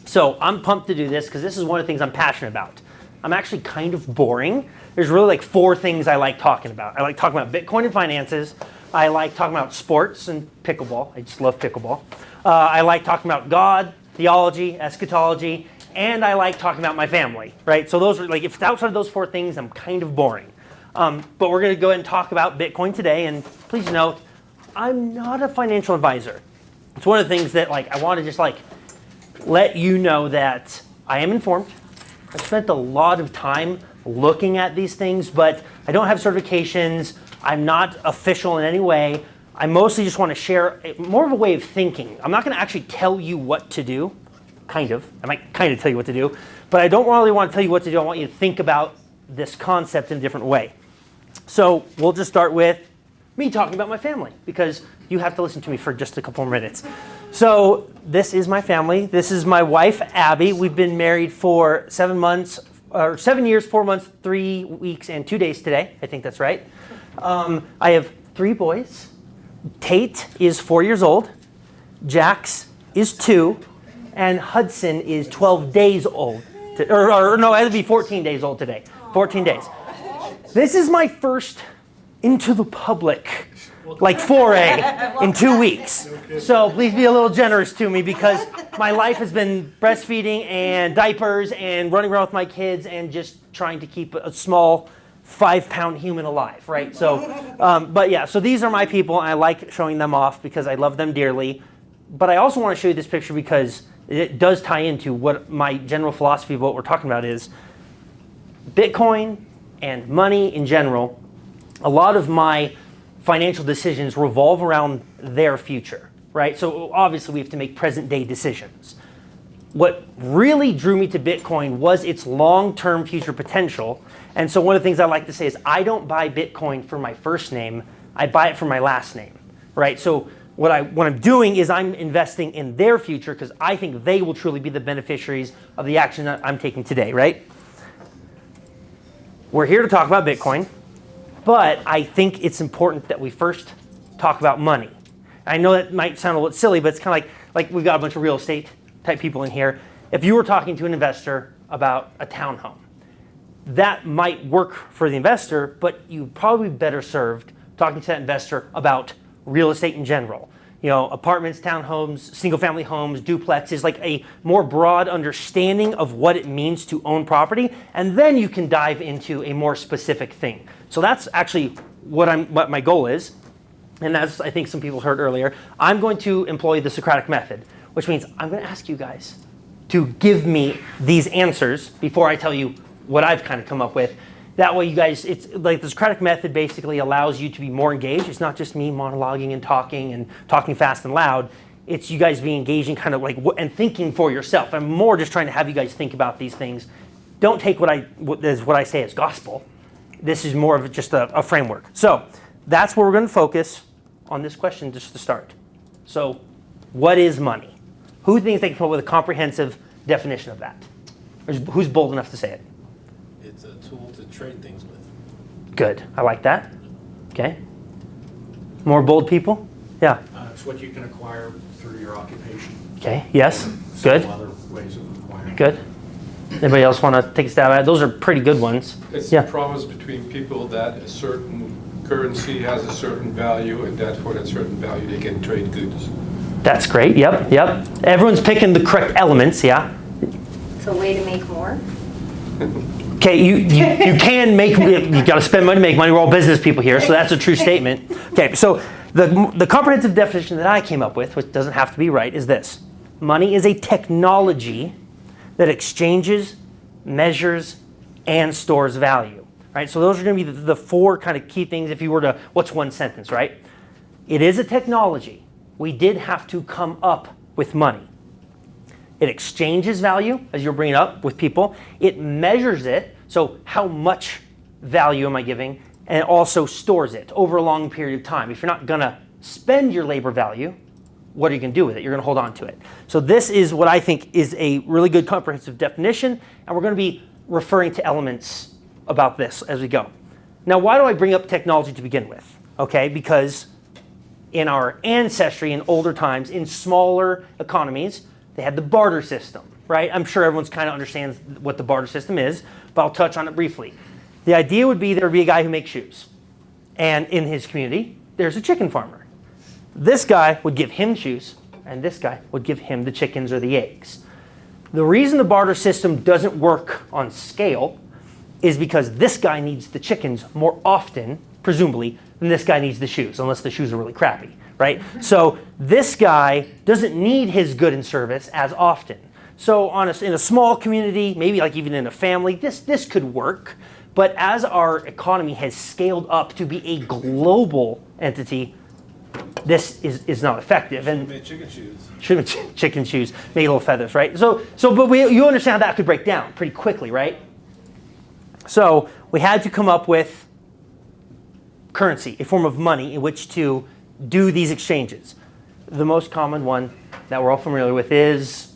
So I'm pumped to do this because this is one of the things I'm passionate about. I'm actually kind of boring. There's really like 4 things I like talking about. I like talking about Bitcoin and finances. I like talking about sports and pickleball. I just love pickleball. I like talking about God, theology, eschatology, and I like talking about my family, right? So those are like, if it's outside of those 4 things, I'm kind of boring. But we're going to go ahead and talk about Bitcoin today. And please note, I'm not a financial advisor. It's one of the things that like I want to just like let you know that I am informed. I've spent a lot of time looking at these things, but I don't have certifications. I'm not official in any way. I mostly just want to share more of a way of thinking. I'm not going to actually tell you what to do. Kind of. I might kind of tell you what to do, but I don't really want to tell you what to do. I want you to think about this concept in a different way. So we'll just start with me talking about my family, because you have to listen to me for just a couple more minutes. So this is my family. This is my wife, Abby. We've been married for 7 years, 4 months, 3 weeks, and 2 days today. I think that's right. I have 3 boys. Tate is 4 years old. Jax is 2. And Hudson is 12 days old. Or no, it would be 14 days old today. 14 days. This is my first into the public, like foray in 2 weeks. So please be a little generous to me, because my life has been breastfeeding and diapers and running around with my kids and just trying to keep a small 5-pound human alive, right? So, but yeah, so these are my people, and I like showing them off because I love them dearly. But I also want to show you this picture because it does tie into what my general philosophy of what we're talking about is. Bitcoin and money in general, a lot of my financial decisions revolve around their future, right? So obviously we have to make present day decisions. What really drew me to Bitcoin was its long-term future potential. And so one of the things I like to say is I don't buy Bitcoin for my first name, I buy it for my last name, right? So what I'm doing is I'm investing in their future because I think they will truly be the beneficiaries of the action that I'm taking today, right? We're here to talk about Bitcoin, but I think it's important that we first talk about money. I know that might sound a little silly, but it's kind of like we've got a bunch of real estate type people in here. If you were talking to an investor about a townhome, that might work for the investor, but you'd probably be better served talking to that investor about real estate in general. You know, apartments, townhomes, single-family homes, duplexes, like a more broad understanding of what it means to own property, and then you can dive into a more specific thing. So that's actually what my goal is, and as I think some people heard earlier, I'm going to employ the Socratic method, which means I'm going to ask you guys to give me these answers before I tell you what I've kind of come up with. That way you guys, it's like the Socratic method basically allows you to be more engaged. It's not just me monologuing and talking fast and loud. It's you guys being engaging kind of like and thinking for yourself. I'm more just trying to have you guys think about these things. Don't take what I say as gospel. This is more of just a framework. So that's where we're going to focus on this question just to start. So what is money? Who thinks they can come up with a comprehensive definition of that? Or who's bold enough to say it? It's a tool to trade things with. Good. I like that. Okay. More bold people? Yeah. It's what you can acquire through your occupation. Okay. Yes. Good. Some other ways of acquiring. Good. Anybody else want to take a stab at it? Those are pretty good ones. It's Yeah. the promise between people that a certain currency has a certain value, and that for that certain value they can trade goods. That's great. Yep. Everyone's picking the correct elements. Yeah. It's a way to make more. Okay, you can make, you got to spend money to make money. We're all business people here, so that's a true statement. Okay, so the comprehensive definition that I came up with, which doesn't have to be right, is this. Money is a technology that exchanges, measures, and stores value. Right? So those are going to be the 4 kind of key things if you were to, what's one sentence, right? It is a technology. We did have to come up with money. It exchanges value, as you're bringing up with people. It measures it, so how much value am I giving? And it also stores it over a long period of time. If you're not going to spend your labor value, what are you going to do with it? You're going to hold on to it. So this is what I think is a really good comprehensive definition, and we're going to be referring to elements about this as we go. Now, why do I bring up technology to begin with? Okay, because in our ancestry in older times, in smaller economies, they had the barter system. right? I'm sure everyone's kind of understands what the barter system is, but I'll touch on it briefly. The idea would be there would be a guy who makes shoes. And in his community, there's a chicken farmer. This guy would give him shoes, and this guy would give him the chickens or the eggs. The reason the barter system doesn't work on scale is because this guy needs the chickens more often, presumably, than this guy needs the shoes, unless the shoes are really crappy, right? So this guy doesn't need his good and service as often. So in a small community, maybe like even in a family, this could work. But as our economy has scaled up to be a global entity, this is not effective. And Made chicken shoes. should have been chicken shoes, made little feathers, right? But you understand how that could break down pretty quickly, right? So we had to come up with currency, a form of money in which to do these exchanges. The most common one that we're all familiar with is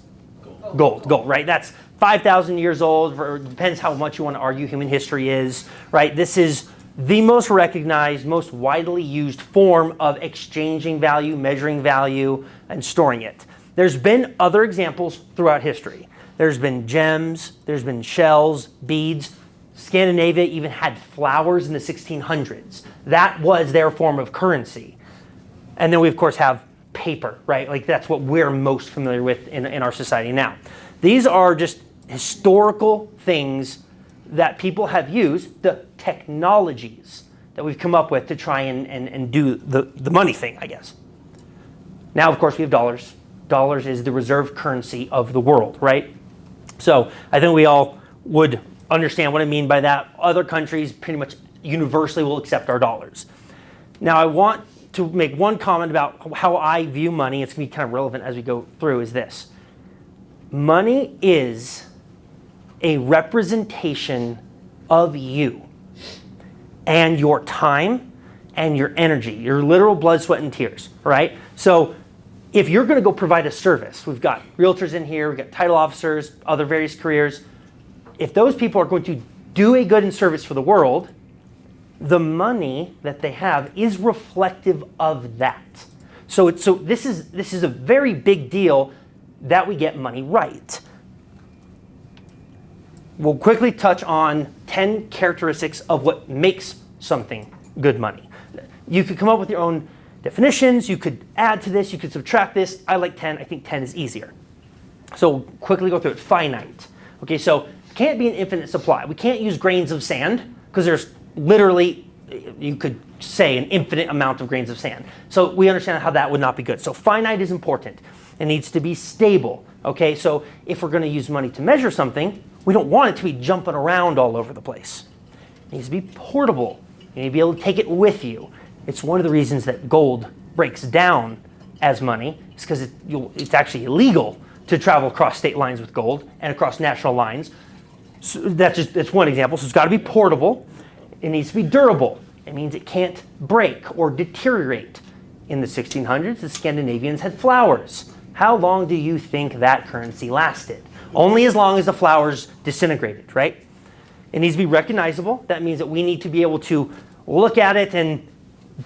gold, right? That's 5,000 years old, or depends how much you want to argue human history is, right? This is the most recognized, most widely used form of exchanging value, measuring value, and storing it. There's been other examples throughout history. There's been gems, there's been shells, beads. Scandinavia even had flowers in the 1600s. That was their form of currency. And then we, of course, have paper, right? Like that's what we're most familiar with in our society now. These are just historical things that people have used, the technologies that we've come up with to try and do the money thing, I guess. Now, of course, we have dollars. Dollars is the reserve currency of the world, right? So I think we all would understand what I mean by that. Other countries pretty much universally will accept our dollars. Now, I want to make one comment about how I view money. It's going to be kind of relevant as we go through, is this. Money is a representation of you and your time and your energy, your literal blood, sweat, and tears, right? So if you're going to go provide a service, we've got realtors in here, we've got title officers, other various careers. If those people are going to do a good and service for the world, the money that they have is reflective of that. So this is a very big deal that we get money right. We'll quickly touch on 10 characteristics of what makes something good money. You could come up with your own definitions. You could add to this. You could subtract this. I like 10. I think 10 is easier. So we'll quickly go through it. Finite. Okay, so it can't be an infinite supply. We can't use grains of sand because there's literally, you could say, an infinite amount of grains of sand. So we understand how that would not be good. So finite is important. It needs to be stable. Okay, so if we're going to use money to measure something, we don't want it to be jumping around all over the place. It needs to be portable. You need to be able to take it with you. It's one of the reasons that gold breaks down as money, is because it's actually illegal to travel across state lines with gold and across national lines. So that's one example. So it's got to be portable. It needs to be durable. It means it can't break or deteriorate. In the 1600s, the Scandinavians had flowers. How long do you think that currency lasted? Only as long as the flowers disintegrated, right? It needs to be recognizable. That means that we need to be able to look at it and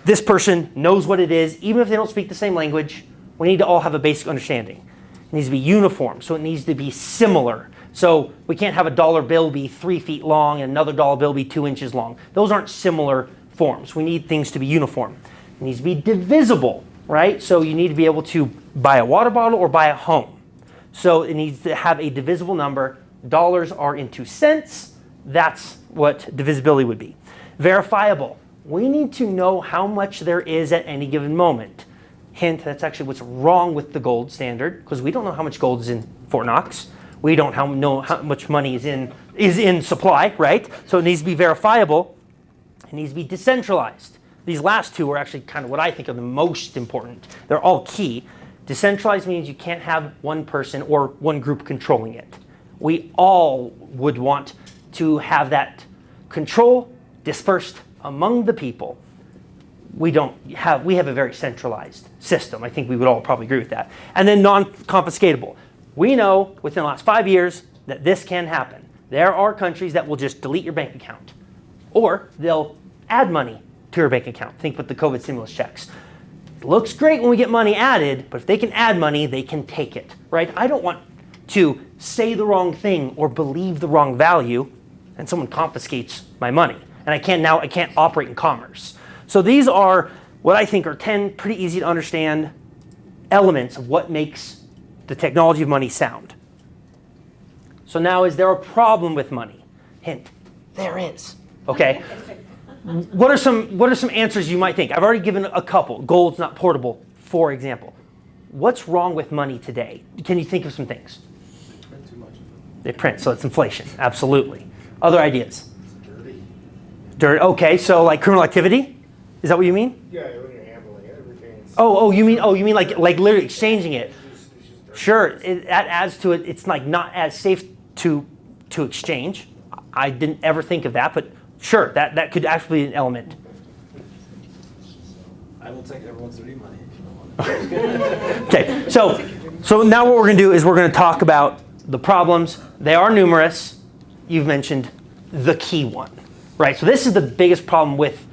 this person knows what it is, even if they don't speak the same language. We need to all have a basic understanding. It needs to be uniform, so it needs to be similar. So we can't have a dollar bill be 3 feet long and another dollar bill be 2 inches long. Those aren't similar forms. We need things to be uniform. It needs to be divisible, right? So you need to be able to buy a water bottle or buy a home. So it needs to have a divisible number. Dollars are into cents. That's what divisibility would be. Verifiable. We need to know how much there is at any given moment. Hint, that's actually what's wrong with the gold standard, because we don't know how much gold is in Fort Knox. We don't know how much money is in supply, right? So it needs to be verifiable. It needs to be decentralized. These last two are actually kind of what I think are the most important. They're all key. Decentralized means you can't have one person or one group controlling it. We all would want to have that control dispersed among the people. We have a very centralized system. I think we would all probably agree with that. And then non-confiscatable. We know within the last 5 years that this can happen. There are countries that will just delete your bank account, or they'll add money to your bank account. Think with the COVID stimulus checks. It looks great when we get money added, but if they can add money, they can take it, right? I don't want to say the wrong thing or believe the wrong value, and someone confiscates my money. And I can't operate in commerce. So these are what I think are 10 pretty easy to understand elements of what makes the technology of money sound. So now, is there a problem with money? Hint, there is. Okay. What are some answers you might think? I've already given a couple. Gold's not portable, for example. What's wrong with money today? Can you think of some things? They print too much of it. They print, so it's inflation. Absolutely. Other ideas? It's dirty. Dirt. Okay, so like criminal activity? Is that what you mean? Yeah, when you're handling it, everything's. Oh, you mean like literally exchanging it? Sure, that adds to it. It's like not as safe to exchange. I didn't ever think of that, but sure, that could actually be an element. I will take everyone's dirty money if you don't want it. Okay, so now what we're going to do is we're going to talk about the problems. They are numerous. You've mentioned the key one, right? So this is the biggest problem with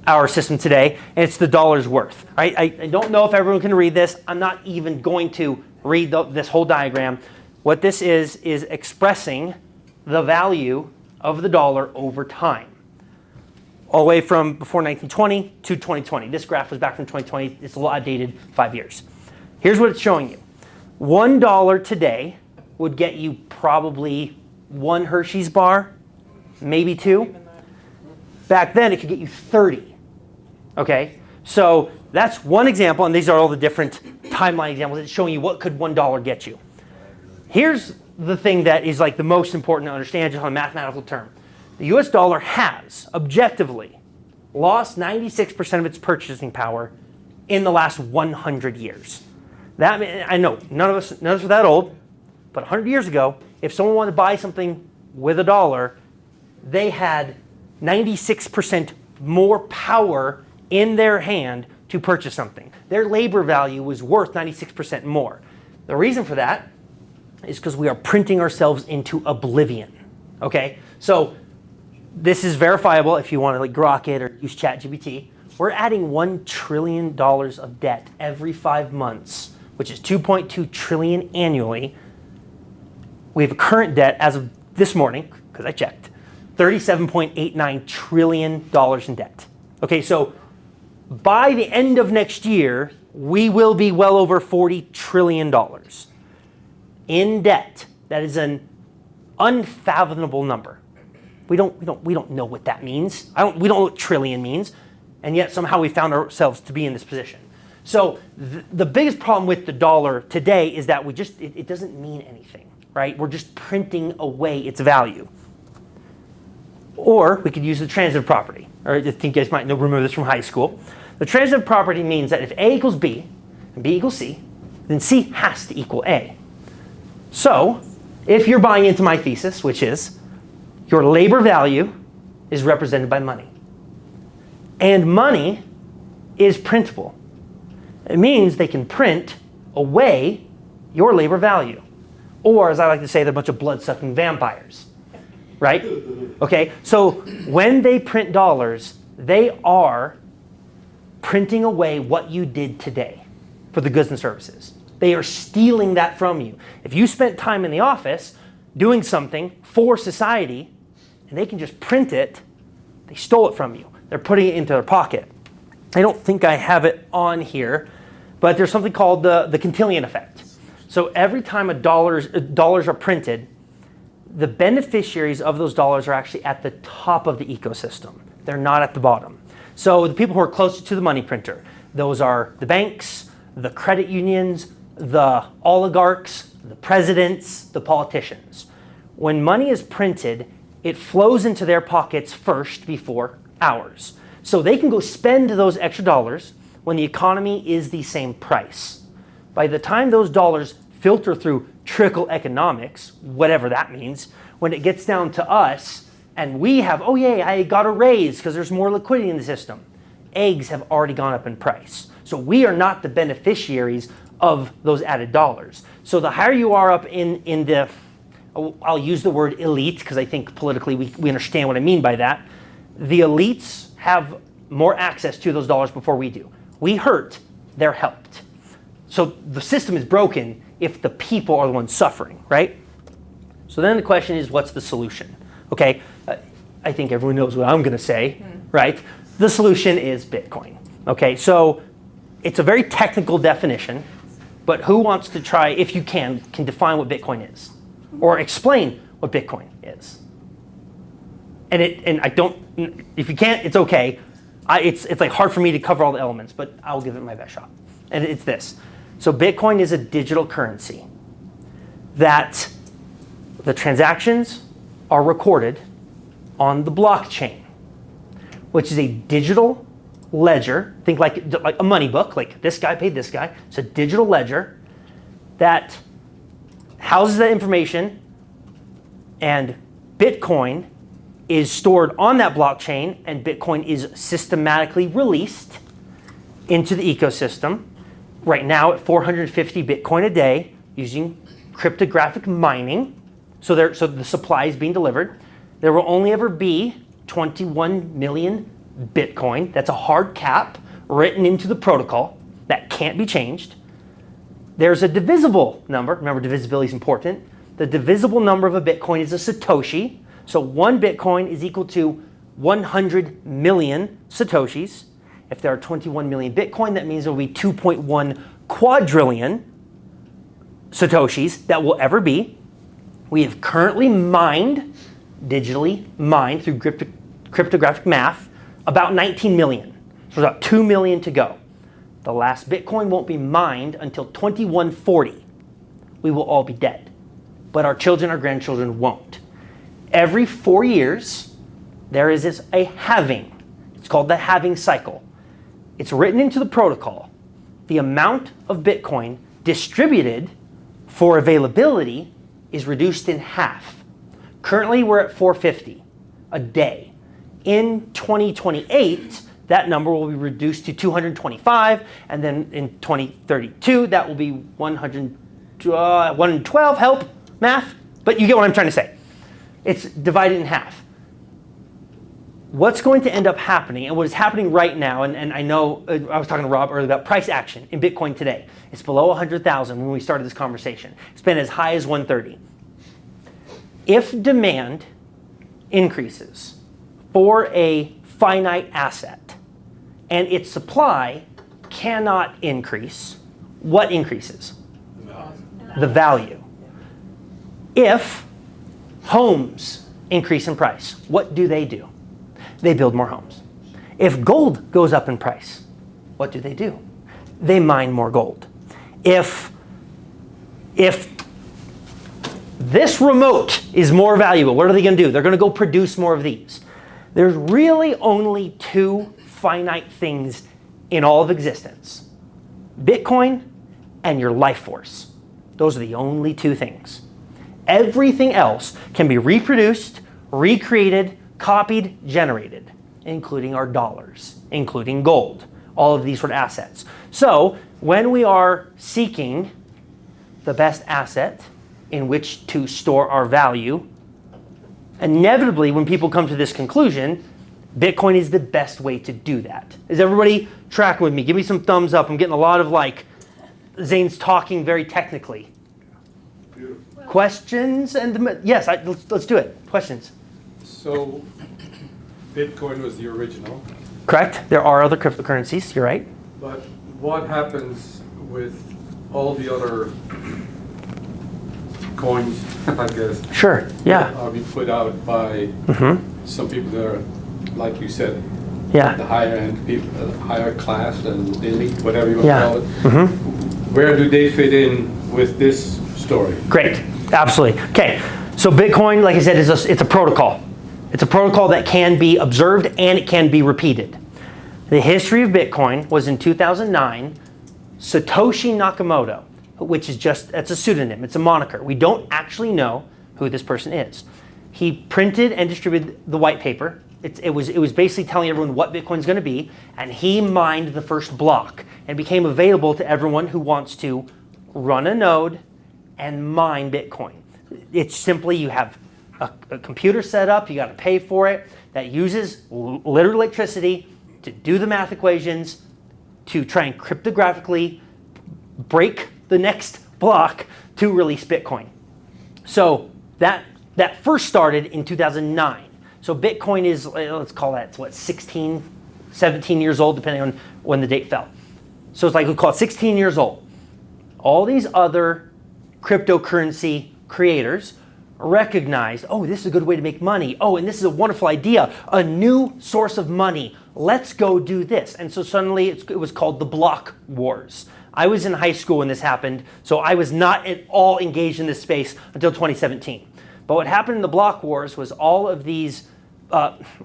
our system today, and it's the dollar's worth. Right? I don't know if everyone can read this. I'm not even going to read this whole diagram. What this is expressing the value of the dollar over time, all the way from before 1920 to 2020. This graph was back from 2020. It's a little outdated, 5 years. Here's what it's showing you. $1 today would get you probably 1 Hershey's bar, maybe 2. Back then, it could get you 30. Okay, so that's one example, and these are all the different timeline examples. It's showing you what could $1 get you. Here's the thing that is like the most important to understand just on a mathematical term. The US dollar has, objectively, lost 96% of its purchasing power in the last 100 years. That, I know, none of us are that old, but 100 years ago, if someone wanted to buy something with a dollar, they had 96% more power in their hand to purchase something. Their labor value was worth 96% more. The reason for that is because we are printing ourselves into oblivion. Okay, so this is verifiable if you want to like grok it or use ChatGPT. We're adding $1 trillion of debt every 5 months, which is 2.2 trillion annually. We have a current debt as of this morning, because I checked, $37.89 trillion in debt. Okay, so by the end of next year, we will be well over $40 trillion in debt. That is an unfathomable number. We don't know what that means. We don't know what trillion means, and yet somehow we found ourselves to be in this position. So the biggest problem with the dollar today is that it doesn't mean anything, right? We're just printing away its value. Or we could use the transitive property. Or I think you guys might remember this from high school. The transitive property means that if A equals B and B equals C, then C has to equal A. So if you're buying into my thesis, which is your labor value is represented by money, and money is printable, it means they can print away your labor value. Or, as I like to say, they're a bunch of blood-sucking vampires. Right? Okay, so when they print dollars, they are printing away what you did today for the goods and services. They are stealing that from you. If you spent time in the office doing something for society, and they can just print it, they stole it from you. They're putting it into their pocket. I don't think I have it on here, but there's something called the Cantillon effect. So every time dollars are printed, the beneficiaries of those dollars are actually at the top of the ecosystem. They're not at the bottom. So the people who are closest to the money printer, those are the banks, the credit unions, the oligarchs, the presidents, the politicians. When money is printed, it flows into their pockets first before ours. So they can go spend those extra dollars when the economy is the same price. By the time those dollars filter through trickle economics, whatever that means, when it gets down to us and we have, oh yay, I got a raise because there's more liquidity in the system, eggs have already gone up in price. So we are not the beneficiaries of those added dollars. So the higher you are up in the, I'll use the word elite because I think politically we understand what I mean by that. The elites have more access to those dollars before we do. We hurt, they're helped. So the system is broken if the people are the ones suffering, right? So then the question is, what's the solution? Okay, I think everyone knows what I'm going to say, right? The solution is Bitcoin. Okay, so it's a very technical definition, but who wants to try, if you can define what Bitcoin is, or explain what Bitcoin is? And I don't, if you can't, it's okay. It's like hard for me to cover all the elements, but I'll give it my best shot. And it's this. So Bitcoin is a digital currency that the transactions are recorded on the blockchain, which is a digital ledger. Think like a money book, like this guy paid this guy. It's a digital ledger that houses that information, and Bitcoin is stored on that blockchain, and Bitcoin is systematically released into the ecosystem. Right now at 450 Bitcoin a day using cryptographic mining. So the supply is being delivered. There will only ever be 21 million Bitcoin. That's a hard cap written into the protocol that can't be changed. There's a divisible number. Remember, divisibility is important. The divisible number of a Bitcoin is a Satoshi. So one Bitcoin is equal to 100 million Satoshis. If there are 21 million Bitcoin, that means there will be 2.1 quadrillion Satoshis that will ever be. We have currently digitally mined through cryptographic math, about 19 million. So there's about 2 million to go. The last Bitcoin won't be mined until 2140. We will all be dead. But our children, our grandchildren won't. Every 4 years, there is a halving. It's called the halving cycle. It's written into the protocol. The amount of Bitcoin distributed for availability is reduced in half. Currently, we're at 450 a day. In 2028, that number will be reduced to 225, and then in 2032, that will be 112. Help, math? But you get what I'm trying to say. It's divided in half. What's going to end up happening, and what is happening right now, and I know I was talking to Rob earlier about price action in Bitcoin today. It's below 100,000 when we started this conversation. It's been as high as 130. If demand increases for a finite asset and its supply cannot increase, what increases? The value. If homes increase in price, what do? They build more homes. If gold goes up in price, what do? They mine more gold. If this remote is more valuable, what are they going to do? They're going to go produce more of these. There's really only two finite things in all of existence: Bitcoin and your life force. Those are the only two things. Everything else can be reproduced, recreated, copied, generated, including our dollars, including gold, all of these sort of assets. So when we are seeking the best asset in which to store our value, inevitably when people come to this conclusion, Bitcoin is the best way to do that. Is everybody tracking with me? Give me some thumbs up. I'm getting a lot of Zane's talking very technically. Beautiful. Questions? Yes, let's do it. Questions? So Bitcoin was the original. Correct. There are other cryptocurrencies. You're right. But what happens with all the other coins, I guess? Sure. Yeah. That are being put out by some people that are, like you said, Yeah. the higher end people, higher class and elite, whatever you want Yeah. to call it. Where do they fit in with this story? Great. Absolutely. Okay. So Bitcoin, like I said, it's a protocol. It's a protocol that can be observed and it can be repeated. The history of Bitcoin was in 2009, Satoshi Nakamoto, which is that's a pseudonym, it's a moniker. We don't actually know who this person is. He printed and distributed the white paper. It was basically telling everyone what Bitcoin's going to be, and he mined the first block and became available to everyone who wants to run a node and mine Bitcoin. It's simply you have a computer set up, you got to pay for it, that uses literal electricity to do the math equations, to try and cryptographically break the next block to release Bitcoin. So that first started in 2009. So Bitcoin is, let's call that, what, 16, 17 years old, depending on when the date fell. So it's like, we call it 16 years old. All these other cryptocurrency creators recognized, oh, this is a good way to make money. Oh, and this is a wonderful idea, a new source of money. Let's go do this. And so suddenly it was called the block wars. I was in high school when this happened, so I was not at all engaged in this space until 2017. But what happened in the block wars was all of these,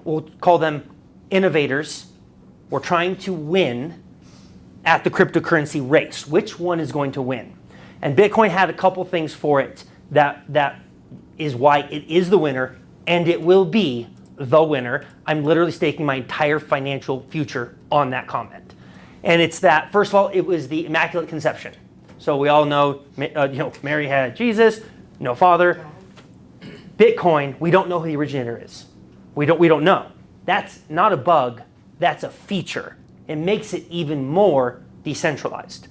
we'll call them innovators, were trying to win at the cryptocurrency race. Which one is going to win? And Bitcoin had a couple things for it that is why it is the winner, and it will be the winner. I'm literally staking my entire financial future on that comment. And it's that, first of all, it was the Immaculate Conception. So we all know, Mary had Jesus, no father. Bitcoin, we don't know who the originator is. We don't know. That's not a bug, that's a feature. It makes it even more decentralized.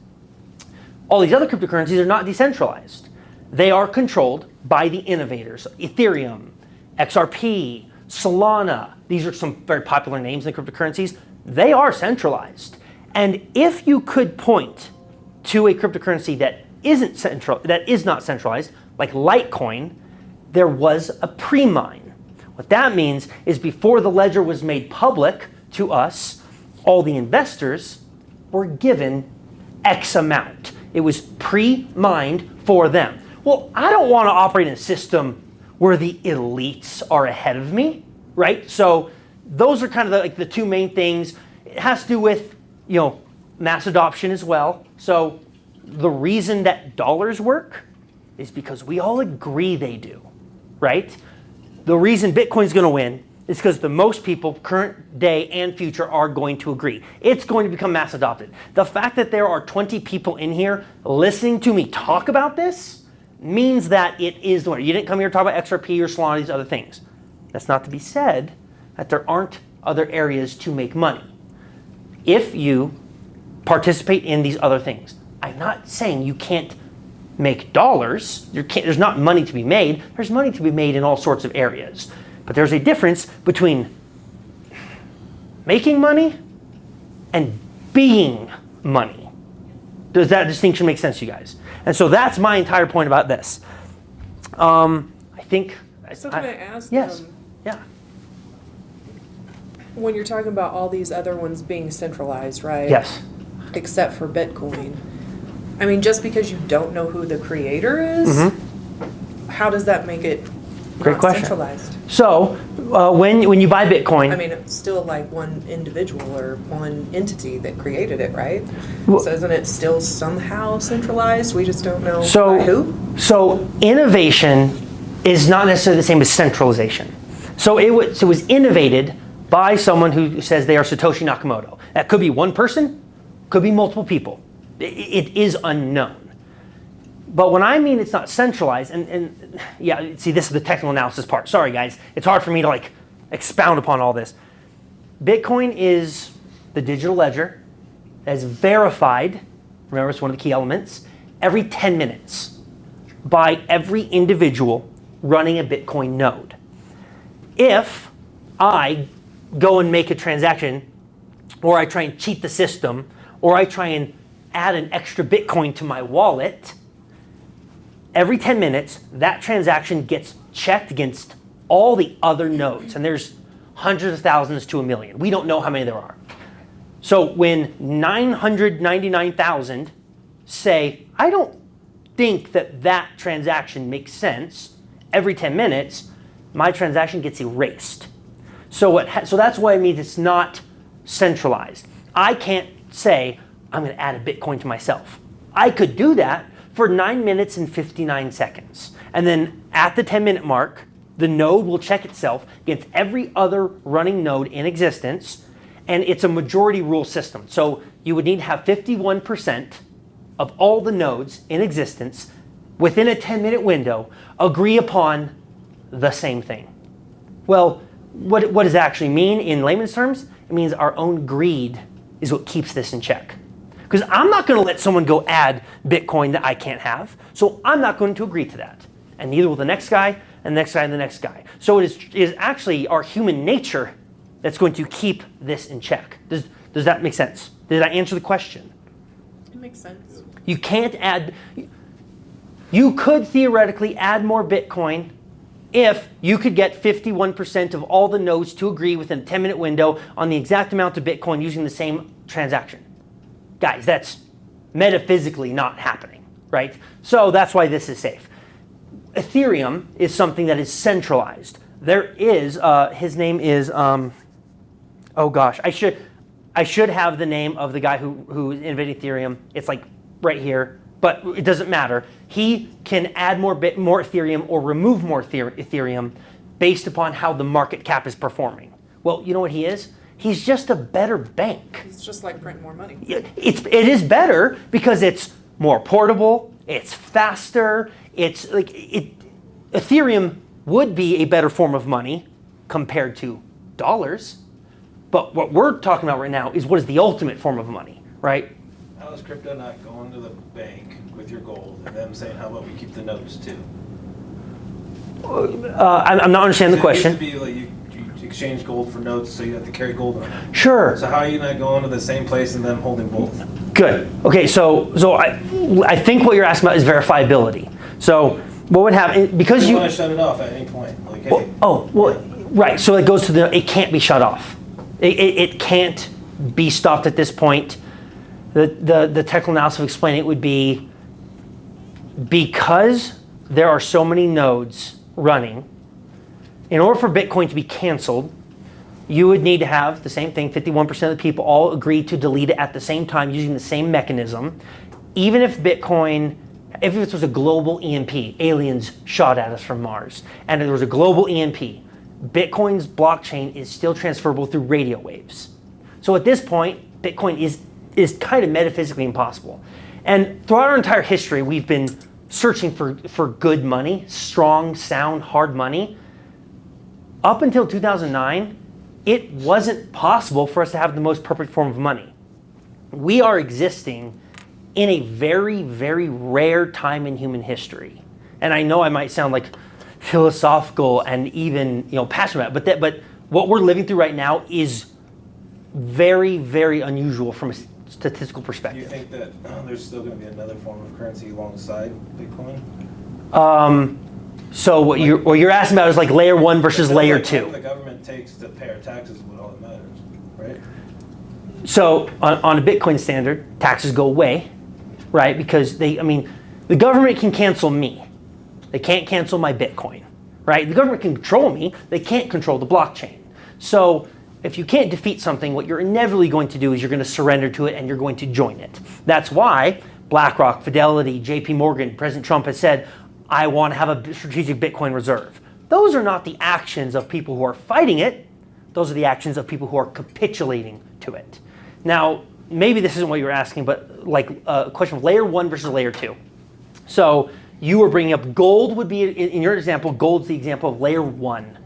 All these other cryptocurrencies are not decentralized. They are controlled by the innovators. Ethereum, XRP, Solana, these are some very popular names in the cryptocurrencies. They are centralized. And if you could point to a cryptocurrency that is not centralized, like Litecoin, there was a pre-mine. What that means is before the ledger was made public to us, all the investors were given X amount. It was pre-mined for them. Well, I don't want to operate in a system where the elites are ahead of me, right? So those are kind of the two main things. It has to do with, mass adoption as well. So the reason that dollars work is because we all agree they do, right? The reason Bitcoin's going to win is because the most people, current day and future, are going to agree. It's going to become mass adopted. The fact that there are 20 people in here listening to me talk about this means that it is the winner. You didn't come here to talk about XRP or Solana, these other things. That's not to be said that there aren't other areas to make money if you participate in these other things. I'm not saying you can't make dollars. There's not money to be made. There's money to be made in all sorts of areas. But there's a difference between making money and being money. Does that distinction make sense to you guys? And so that's my entire point about this. I think... So can I ask? Yes. Yeah. When you're talking about all these other ones being centralized, right? Yes. Except for Bitcoin. I mean, just because you don't know who the creator is, how does that make it Great not question. centralized? So when you buy Bitcoin... I mean, it's still like one individual or one entity that created it, right? Well, so isn't it still somehow centralized? We just don't know so, by who? So innovation is not necessarily the same as centralization. So it was innovated by someone who says they are Satoshi Nakamoto. That could be one person, could be multiple people. It is unknown. But when I mean it's not centralized, and yeah, see, this is the technical analysis part. Sorry, guys. It's hard for me to expound upon all this. Bitcoin is the digital ledger that is verified, remember it's one of the key elements, every 10 minutes by every individual running a Bitcoin node. If I go and make a transaction, or I try and cheat the system, or I try and add an extra Bitcoin to my wallet, every 10 minutes, that transaction gets checked against all the other nodes. And there's hundreds of thousands to a million. We don't know how many there are. So when 999,000 say, I don't think that transaction makes sense, every 10 minutes, my transaction gets erased. So that's why I mean it's not centralized. I can't say, I'm going to add a Bitcoin to myself. I could do that for 9 minutes and 59 seconds. And then at the 10-minute mark, the node will check itself against every other running node in existence, and it's a majority rule system. So you would need to have 51% of all the nodes in existence within a 10-minute window agree upon the same thing. Well, what does that actually mean in layman's terms? It means our own greed is what keeps this in check. Because I'm not going to let someone go add Bitcoin that I can't have. So I'm not going to agree to that. And neither will the next guy, and the next guy, and the next guy. So it is actually our human nature that's going to keep this in check. Does that make sense? Did I answer the question? It makes sense. You can't add... You could theoretically add more Bitcoin if you could get 51% of all the nodes to agree within a 10-minute window on the exact amount of Bitcoin using the same transaction. Guys, that's metaphysically not happening, right? So that's why this is safe. Ethereum is something that is centralized. There is, his name is, oh gosh, I should have the name of the guy who invented Ethereum. It's like right here, but it doesn't matter. He can add more Ethereum or remove more Ethereum based upon how the market cap is performing. Well, you know what he is? He's just a better bank. It's just like printing more money. It is better because it's more portable, it's faster, it's like Ethereum would be a better form of money compared to dollars. But what we're talking about right now is what is the ultimate form of money, right? How is crypto not going to the bank with your gold and them saying, how about we keep the notes too? I'm not understanding the question. It used to be like you exchange gold for notes, so you have to carry gold on. Sure. So how are you not going to the same place and them holding both? Good. Okay, so I think what you're asking about is verifiability. So what would happen, because you want to shut it off at any point. Like, hey, right, so it goes to it can't be shut off. It can't be stopped at this point. The technical analysis of explaining it would be because there are so many nodes running, in order for Bitcoin to be canceled, you would need to have the same thing, 51% of the people all agree to delete it at the same time using the same mechanism. Even if Bitcoin, if this was a global EMP, aliens shot at us from Mars, and there was a global EMP, Bitcoin's blockchain is still transferable through radio waves. So at this point, Bitcoin is kind of metaphysically impossible. And throughout our entire history, we've been searching for good money, strong, sound, hard money. Up until 2009, it wasn't possible for us to have the most perfect form of money. We are existing in a very, very rare time in human history. And I know I might sound like philosophical and even passionate about it, but what we're living through right now is very, very unusual from a statistical do perspective. you think that there's still going to be another form of currency alongside Bitcoin? So what you're asking about is like layer 1 versus layer 2. What the government takes to pay our taxes is what all that matters, right? So on a Bitcoin standard, taxes go away, right? Because the government can cancel me. They can't cancel my Bitcoin, right? The government can control me. They can't control the blockchain. So if you can't defeat something, what you're inevitably going to do is you're going to surrender to it and you're going to join it. That's why BlackRock, Fidelity, JP Morgan, President Trump has said, I want to have a strategic Bitcoin reserve. Those are not the actions of people who are fighting it. Those are the actions of people who are capitulating to it. Now, maybe this isn't what you're asking, but like a question of layer 1 versus layer 2. So you were bringing up gold would be, in your example, gold's the example of layer 1.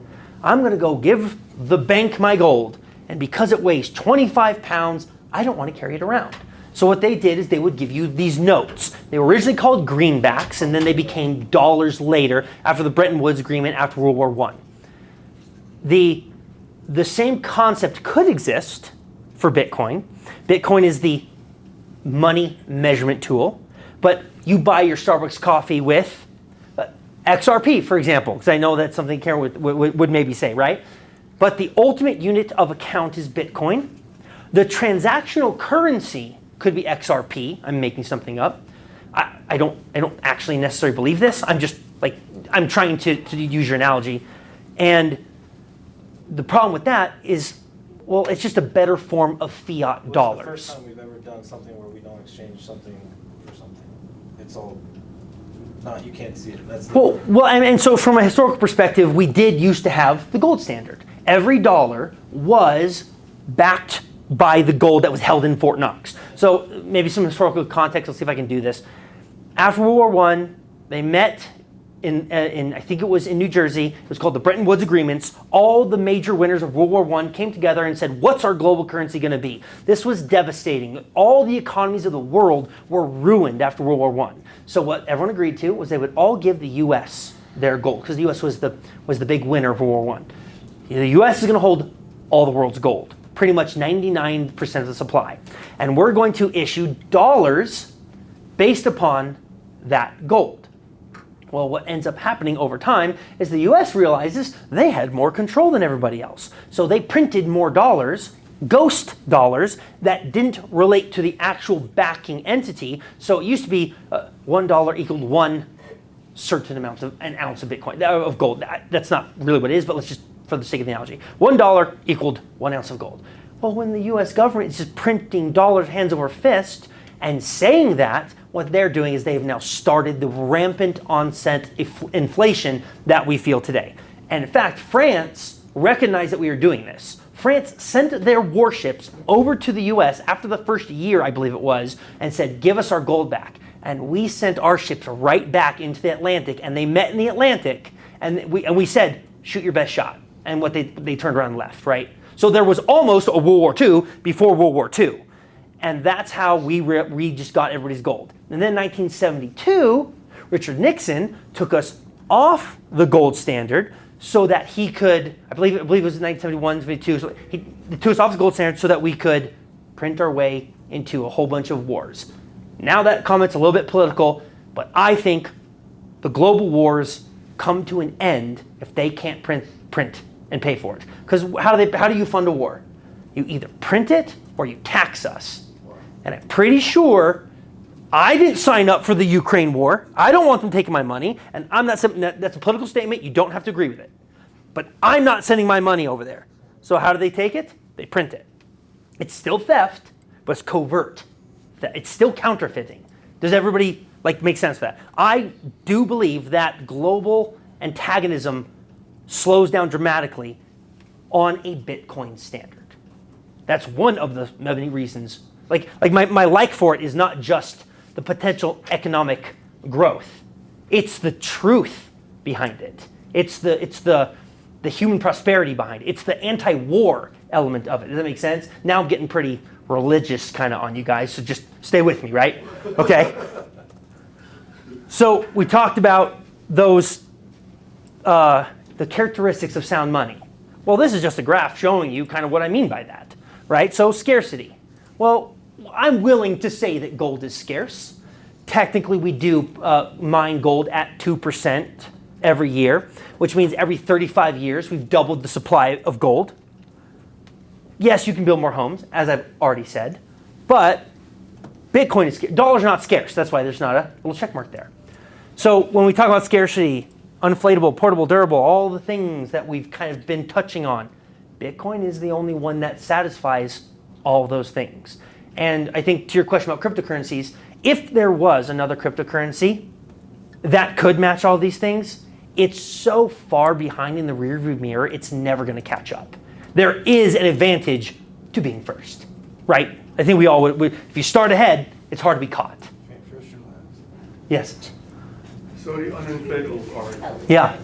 I'm going to go give the bank my gold, and because it weighs 25 pounds, I don't want to carry it around. So what they did is they would give you these notes. They were originally called greenbacks, and then they became dollars later after the Bretton Woods Agreement after World War I. The same concept could exist for Bitcoin. Bitcoin is the money measurement tool, but you buy your Starbucks coffee with XRP, for example, because I know that's something Karen would maybe say, right? But the ultimate unit of account is Bitcoin. The transactional currency could be XRP. I'm making something up. I don't actually necessarily believe this. I'm trying to use your analogy. And the problem with that is, well, it's just a better form of fiat dollars. What's the first time we've ever done something where we don't exchange something for something? It's all, you can't see it. That's and so from a historical perspective, we did used to have the gold standard. Every dollar was backed by the gold that was held in Fort Knox. So maybe some historical context, let's see if I can do this. After World War I, they met in I think it was in New Jersey. It was called the Bretton Woods Agreements. All the major winners of World War I came together and said, what's our global currency going to be? This was devastating. All the economies of the world were ruined after World War I. So what everyone agreed to was they would all give the U.S. their gold, because the U.S. was the big winner of World War I. The U.S. is going to hold all the world's gold, pretty much 99% of the supply. And we're going to issue dollars based upon that gold. Well, what ends up happening over time is the US realizes they had more control than everybody else. So they printed more dollars, ghost dollars, that didn't relate to the actual backing entity. So it used to be $1 equaled one certain amount of an ounce of Bitcoin, of gold. That's not really what it is, but let's just, for the sake of the analogy, $1 equaled 1 ounce of gold. Well, when the US government is just printing dollars hands over fist and saying that, what they're doing is they've now started the rampant onset inflation that we feel today. And in fact, France recognized that we were doing this. France sent their warships over to the US after the first year, I believe it was, and said, give us our gold back. And we sent our ships right back into the Atlantic, and they met in the Atlantic, and we said, shoot your best shot. And what they turned around and left, right? So there was almost a World War II before World War II. And that's how we just got everybody's gold. And then 1972, Richard Nixon took us off the gold standard so that he could, I believe it was 1971, 72, so he took us off the gold standard so that we could print our way into a whole bunch of wars. Now that comment's a little bit political, but I think the global wars come to an end if they can't print and pay for it. Because how do you fund a war? You either print it or you tax us. And I'm pretty sure I didn't sign up for the Ukraine war. I don't want them taking my money. And I'm not saying that's a political statement. You don't have to agree with it. But I'm not sending my money over there. So how do they take it? They print it. It's still theft, but it's covert. It's still counterfeiting. Does everybody make sense of that? I do believe that global antagonism slows down dramatically on a Bitcoin standard. That's one of the many reasons. My like for it is not just the potential economic growth. It's the truth behind it. It's the human prosperity behind it. It's the anti-war element of it. Does that make sense? Now I'm getting pretty religious kind of on you guys, so just stay with me, right? Okay. So we talked about those, the characteristics of sound money. Well, this is just a graph showing you kind of what I mean by that, right? So scarcity. Well, I'm willing to say that gold is scarce. Technically, we do mine gold at 2% every year, which means every 35 years we've doubled the supply of gold. Yes, you can build more homes, as I've already said, but Bitcoin is scarce. Dollars are not scarce. That's why there's not a little check mark there. So when we talk about scarcity, unflatable, portable, durable, all the things that we've kind of been touching on, Bitcoin is the only one that satisfies all those things. And I think to your question about cryptocurrencies, if there was another cryptocurrency that could match all these things, it's so far behind in the rearview mirror, it's never going to catch up. There is an advantage to being first, right? I think we all would. If you start ahead, it's hard to be caught. Yes? So the uninflatable part. Yeah.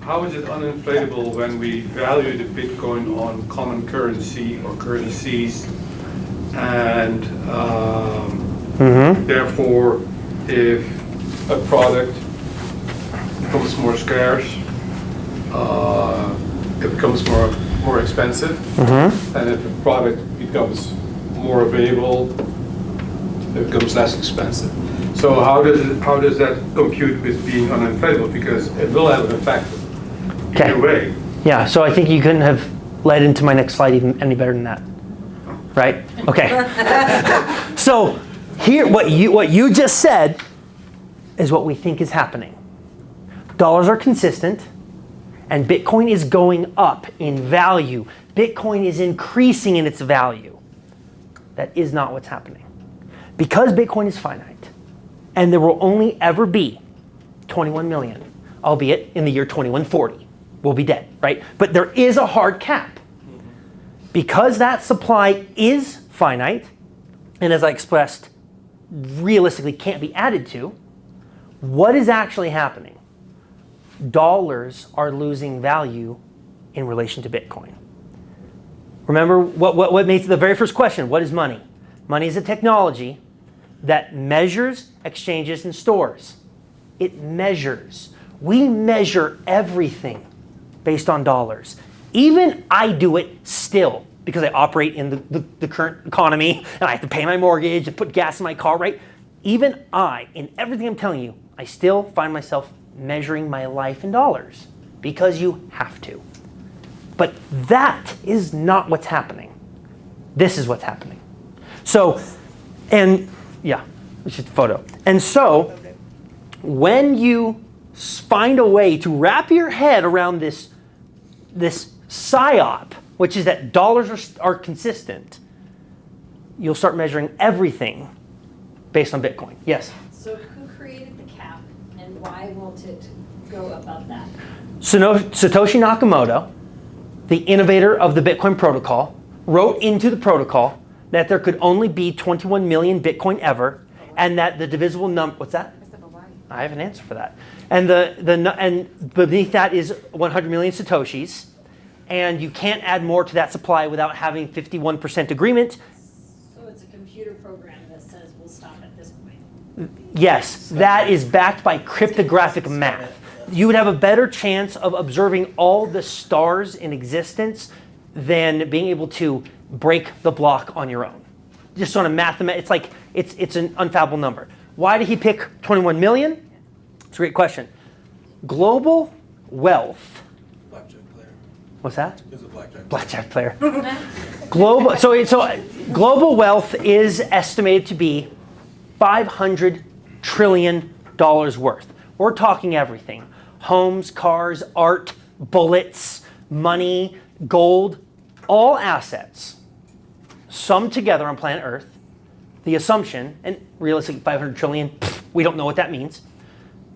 How is it uninflatable when we value the Bitcoin on common currency or currencies, and therefore, if a product becomes more scarce, it becomes more expensive, and if a product becomes more available, it becomes less expensive. So how does that compute with being uninflatable? Because it will have an effect. Either way. Yeah, so I think you couldn't have led into my next slide even any better than that. Right? Okay. So here, what you just said is what we think is happening. Dollars are consistent, and Bitcoin is going up in value. Bitcoin is increasing in its value. That is not what's happening. Because Bitcoin is finite, and there will only ever be 21 million, albeit in the year 2140. We'll be dead, right? But there is a hard cap. Because that supply is finite, and as I expressed, realistically can't be added to, What is actually happening? Dollars are losing value in relation to Bitcoin. Remember what makes the very first question, what is money? Money is a technology that measures, exchanges, and stores. It measures. We measure everything based on dollars. Even I do it still because I operate in the current economy and I have to pay my mortgage and put gas in my car, right? Even I, in everything I'm telling you, I still find myself measuring my life in dollars because you have to. But that is not what's happening. This is what's happening. So, and yeah, we should photo. And so, when you find a way to wrap your head around this psyop, which is that dollars are consistent, you'll start measuring everything based on Bitcoin. Yes? So who created the cap and why won't it go above that? Satoshi Nakamoto, the innovator of the Bitcoin protocol, wrote into the protocol that there could only be 21 million Bitcoin ever, and that the divisible number, what's that? I have an answer for that. And and beneath that is 100 million Satoshis, and you can't add more to that supply without having 51% agreement. So it's a computer program that says we'll stop at this point. Yes, that is backed by cryptographic math. You would have a better chance of observing all the stars in existence than being able to break the block on your own. Just on a it's like, it's an unfathomable number. Why did he pick 21 million? It's a great question. Global wealth. Blackjack player. What's that? He's a blackjack. Blackjack player. Global wealth is estimated to be $500 trillion worth. We're talking everything. Homes, cars, art, bullets, money, gold, all assets summed together on planet Earth. The assumption, and realistically 500 trillion, we don't know what that means.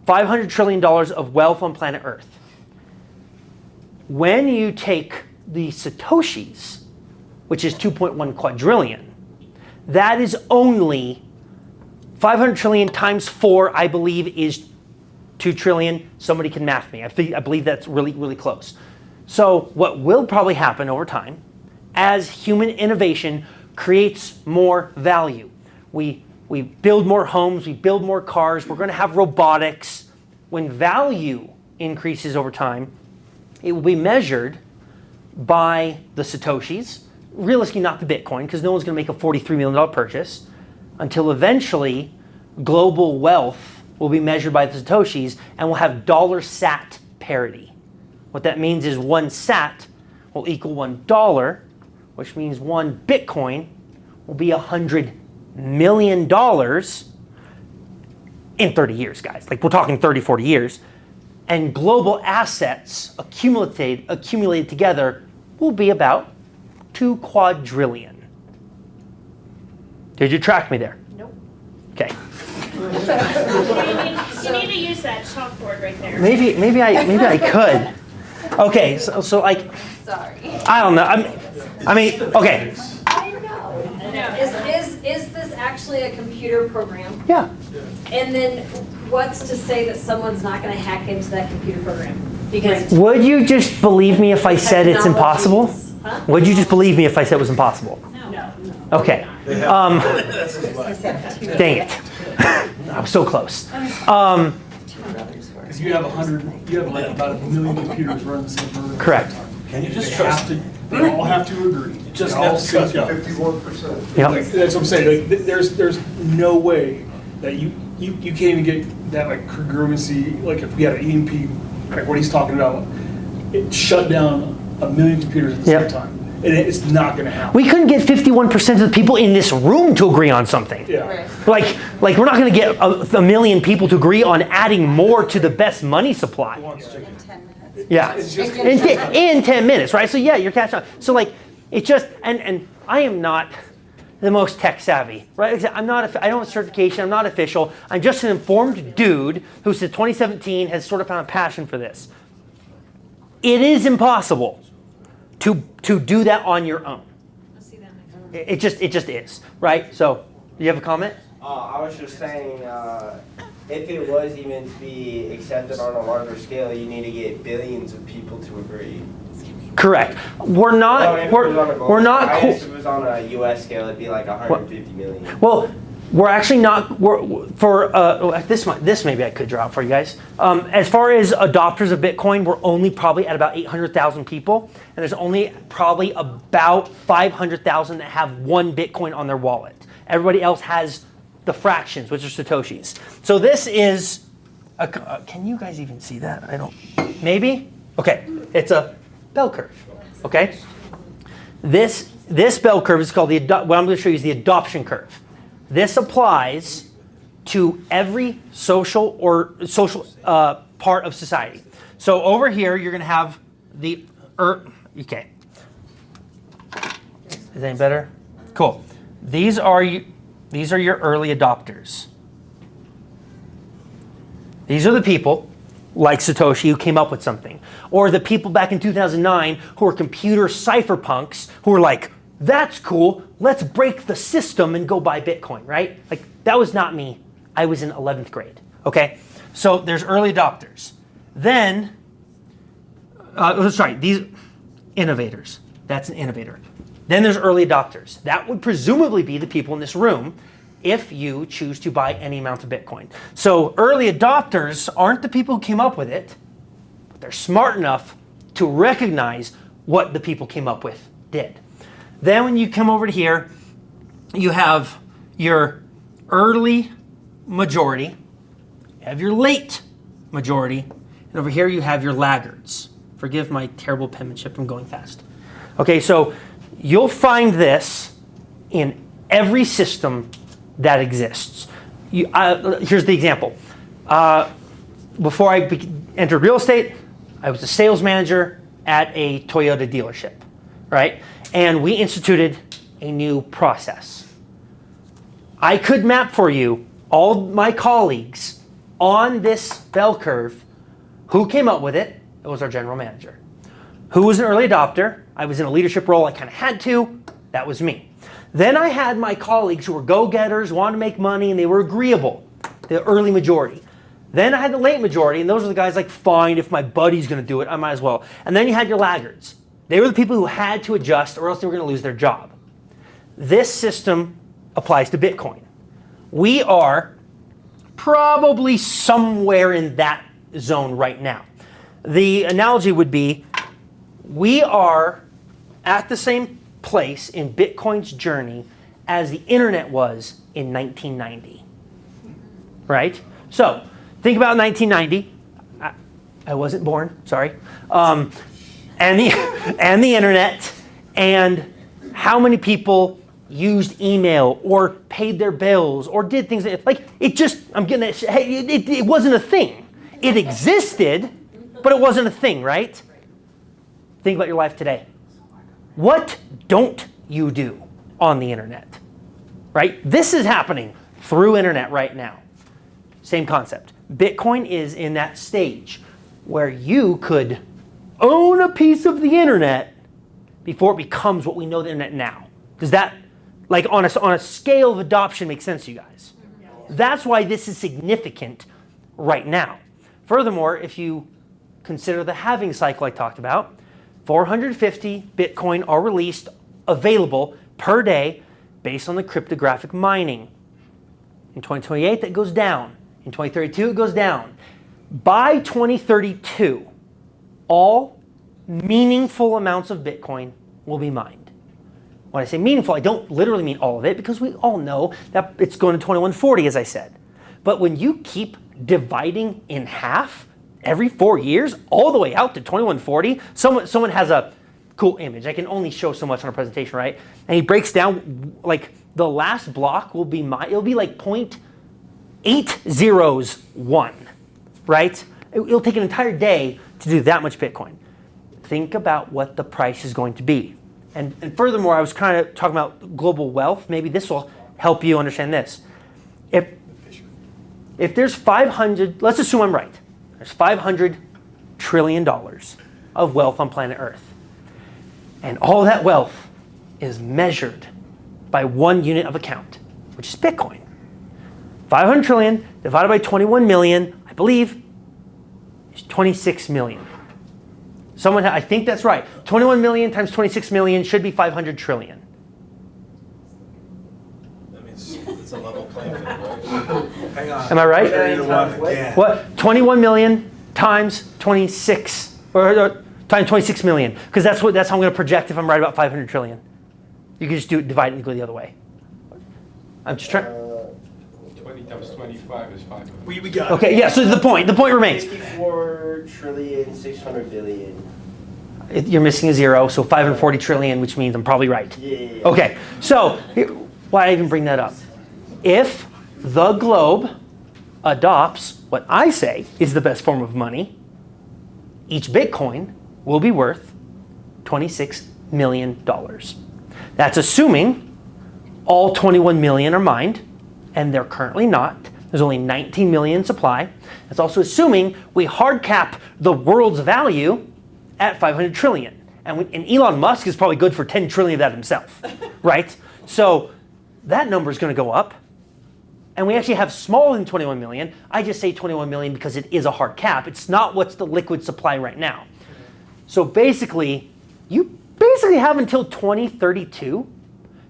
$500 trillion of wealth on planet Earth. When you take the Satoshis, which is 2.1 quadrillion, that is only 500 trillion times 4, I believe, is 2 trillion. Somebody can math me. I believe that's really, really close. So what will probably happen over time, as human innovation creates more value, we build more homes, we build more cars, we're going to have robotics. When value increases over time, it will be measured by the Satoshis, realistically not the Bitcoin, because no one's going to make a $43 million purchase, until eventually global wealth will be measured by the Satoshis and we'll have dollar sat parity. What that means is 1 sat will equal $1, which means 1 Bitcoin will be $100 million in 30 years, guys. Like, we're talking 30, 40 years. And global assets accumulated together will be about 2 quadrillion. Did you track me there? Nope. Okay. You need to use that chalkboard right there. Maybe I could. Okay, so like, Sorry. I don't know. I mean, okay. I know. Is this actually a computer program? Yeah. And then what's to say that someone's not going to hack into that computer program? Because Would you just believe me if I said it's impossible? Huh? Would you just believe me if I said it was impossible? No. Okay. Dang it. I was so close. Because you have like about 1 million computers running the same program. Correct. Can you just They trust have to, they all have to agree. Just They all have to trust sync up. 51%. Yep. Like, that's what I'm saying. Like, there's no way that you can't even get that like congruency. Like if we had an EMP, like what he's talking about, it shut down 1 million computers at the Yep. same time, and it's not going to happen. We couldn't get 51% of the people in this room to agree on something. Yeah. Like we're not going to get a million people to agree on adding more to the best money supply. Yeah, It's just- in 10 minutes, right? So yeah, you're catching on. So like, it just, and I am not the most tech savvy, right? I don't have a certification, I'm not official. I'm just an informed dude who since 2017 has sort of found a passion for this. It is impossible to do that on your own. Let's see that next one. It just is, right? So, do you have a comment? I was just saying, if it was even to be accepted on a larger scale, you need to get billions of people to agree. Correct. We're not. No, if it was on a global We're not. scale, I guess if it was on a U.S. scale, it'd be like 150 million. Well, we're actually not. This maybe I could draw out for you guys. As far as adopters of Bitcoin, we're only probably at about 800,000 people, and there's only probably about 500,000 that have one Bitcoin on their wallet. Everybody else has the fractions, which are Satoshis. So this is. Can you guys even see that? I don't. Maybe. Okay. It's a bell curve. Okay. This bell curve is called what I'm going to show you is the adoption curve. This applies to every social part of society. So over here, you're going to have the okay. Is that any better? Cool. These are your early adopters. These are the people like Satoshi who came up with something, or the people back in 2009 who were computer cypherpunks who were like, that's cool, let's break the system and go buy Bitcoin, right? Like, that was not me. I was in 11th grade, okay? So there's early adopters. Then, these innovators. That's an innovator. Then there's early adopters. That would presumably be the people in this room if you choose to buy any amount of Bitcoin. So early adopters aren't the people who came up with it, but they're smart enough to recognize what the people came up with did. Then when you come over to here, you have your early majority, you have your late majority, and over here you have your laggards. Forgive my terrible penmanship, I'm going fast. Okay, so you'll find this in every system that exists. Here's the example. Before I entered real estate, I was a sales manager at a Toyota dealership, right? And we instituted a new process. I could map for you all my colleagues on this bell curve. Who came up with it? It was our general manager. Who was an early adopter? I was in a leadership role. I kind of had to. That was me. Then I had my colleagues who were go-getters, wanted to make money, and they were agreeable, the early majority. Then I had the late majority, and those are the guys like, fine, if my buddy's going to do it, I might as well. And then you had your laggards. They were the people who had to adjust or else they were going to lose their job. This system applies to Bitcoin. We are probably somewhere in that zone right now. The analogy would be we are at the same place in Bitcoin's journey as the internet was in 1990. Right? So think about 1990. I wasn't born, sorry. And the internet, and how many people used email or paid their bills or did things like it just, it wasn't a thing. It existed, but it wasn't a thing, right? Think about your life today. What don't you do on the internet, right? This is happening through internet right now. Same concept. Bitcoin is in that stage where you could own a piece of the internet before it becomes what we know the internet now. Does that, like on a scale of adoption, make sense to you guys? That's why this is significant right now. Furthermore, if you consider the halving cycle I talked about, 450 Bitcoin are released, available per day based on the cryptographic mining. In 2028, that goes down. In 2032, it goes down. By 2032, all meaningful amounts of Bitcoin will be mined. When I say meaningful, I don't literally mean all of it, because we all know that it's going to 2140, as I said. But when you keep dividing in half every 4 years, all the way out to 2140, someone has a cool image. I can only show so much on a presentation, right? And he breaks down, like, the last block will be it'll be like 0.801, right? It'll take an entire day to do that much Bitcoin. Think about what the price is going to be. And furthermore, I was kind of talking about global wealth. Maybe this will help you understand this. If there's 500, let's assume I'm right. There's $500 trillion of wealth on planet Earth. And all that wealth is measured by one unit of account, which is Bitcoin. 500 trillion divided by 21 million, I believe, is 26 million. I think that's right. 21 million times 26 million should be 500 trillion. That means it's a level playing field, right? Hang on. Am I right? Carry the one again. What? 21 million times 26, or times 26 million, because that's how I'm going to project if I'm right about 500 trillion. You can just divide it and go the other way. I'm just trying. 20 times 25 is 500. We got it. Okay, yeah. So the point remains. 54 trillion, 600 billion. You're missing a zero, so 540 trillion, which means I'm probably right. Yeah. Okay, so why I even bring that up? If the globe adopts what I say is the best form of money, each Bitcoin will be worth $26 million. That's assuming all 21 million are mined, and they're currently not. There's only 19 million supply. That's also assuming we hard cap the world's value at 500 trillion. And Elon Musk is probably good for 10 trillion of that himself, right? So that number is going to go up. And we actually have smaller than 21 million. I just say 21 million because it is a hard cap. It's not what's the liquid supply right now. So basically, you have until 2032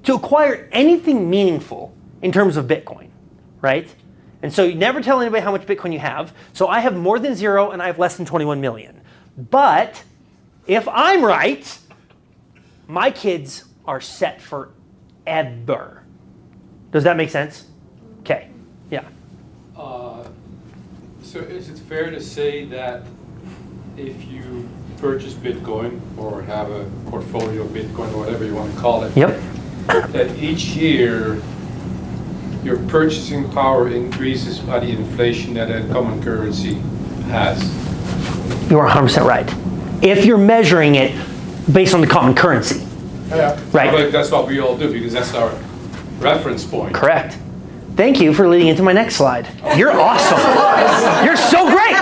to acquire anything meaningful in terms of Bitcoin, right? And so you never tell anybody how much Bitcoin you have. So I have more than zero and I have less than 21 million. But if I'm right, my kids are set forever. Does that make sense? Okay, yeah. So is it fair to say that if you purchase Bitcoin or have a portfolio of Bitcoin or whatever you want to call it, Yep. that each year your purchasing power increases by the inflation that a common currency has? You are 100% right. If you're measuring it based on the common currency. Yeah. Right. But that's what we all do because that's our reference point. Correct. Thank you for leading into my next slide. You're awesome. You're so great.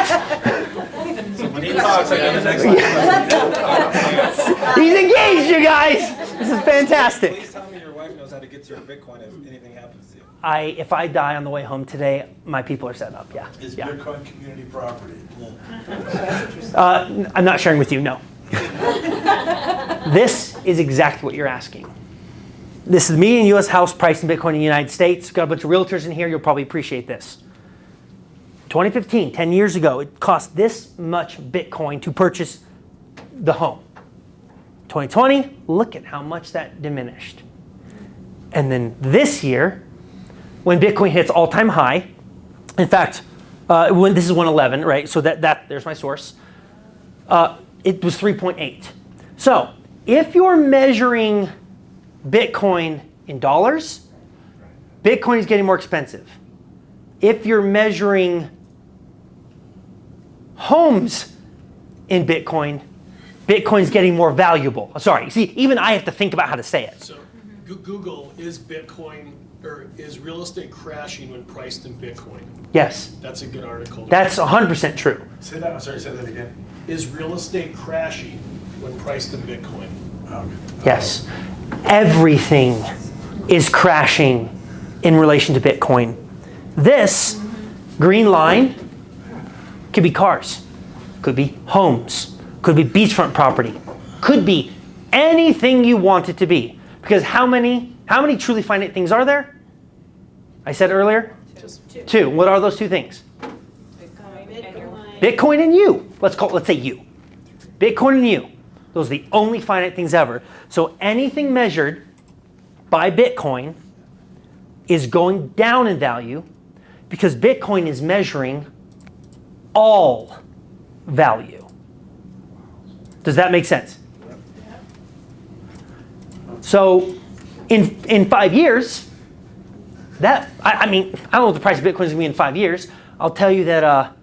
So when he talks, I go to the next slide. He's engaged, you guys. This is fantastic. Please tell me your wife knows how to get to your Bitcoin if anything happens to you. If I die on the way home today, my people are set up, yeah. Is Yeah. Bitcoin community property? I'm not sharing with you, no. This is exactly what you're asking. This is the median U.S. house price in Bitcoin in the United States. Got a bunch of realtors in here. You'll probably appreciate this. 2015, 10 years ago, it cost this much Bitcoin to purchase the home. 2020, look at how much that diminished. And then this year, when Bitcoin hits all-time high, in fact, when this is 111, right? So that there's my source. It was 3.8. So if you're measuring Bitcoin in dollars, Bitcoin is getting more expensive. If you're measuring homes in Bitcoin, Bitcoin's getting more valuable. Sorry, see, even I have to think about how to say it. So Google, is Bitcoin, or is real estate crashing when priced in Bitcoin? Yes, That's a good article. that's 100% true. Say that, I'm sorry, say that again. Is real estate crashing when priced in Bitcoin? Okay. Yes, everything is crashing in relation to Bitcoin. This green line could be cars, could be homes, could be beachfront property, could be anything you want it to be. Because how many truly finite things are there? I said earlier? Just Two. What are those two things? Bitcoin and you. Let's say you. Bitcoin and you. Those are the only finite things ever. So anything measured by Bitcoin is going down in value because Bitcoin is measuring all value. Does that make sense? So in 5 years, I don't know what the price of Bitcoin is going to be in 5 years. I'll tell you that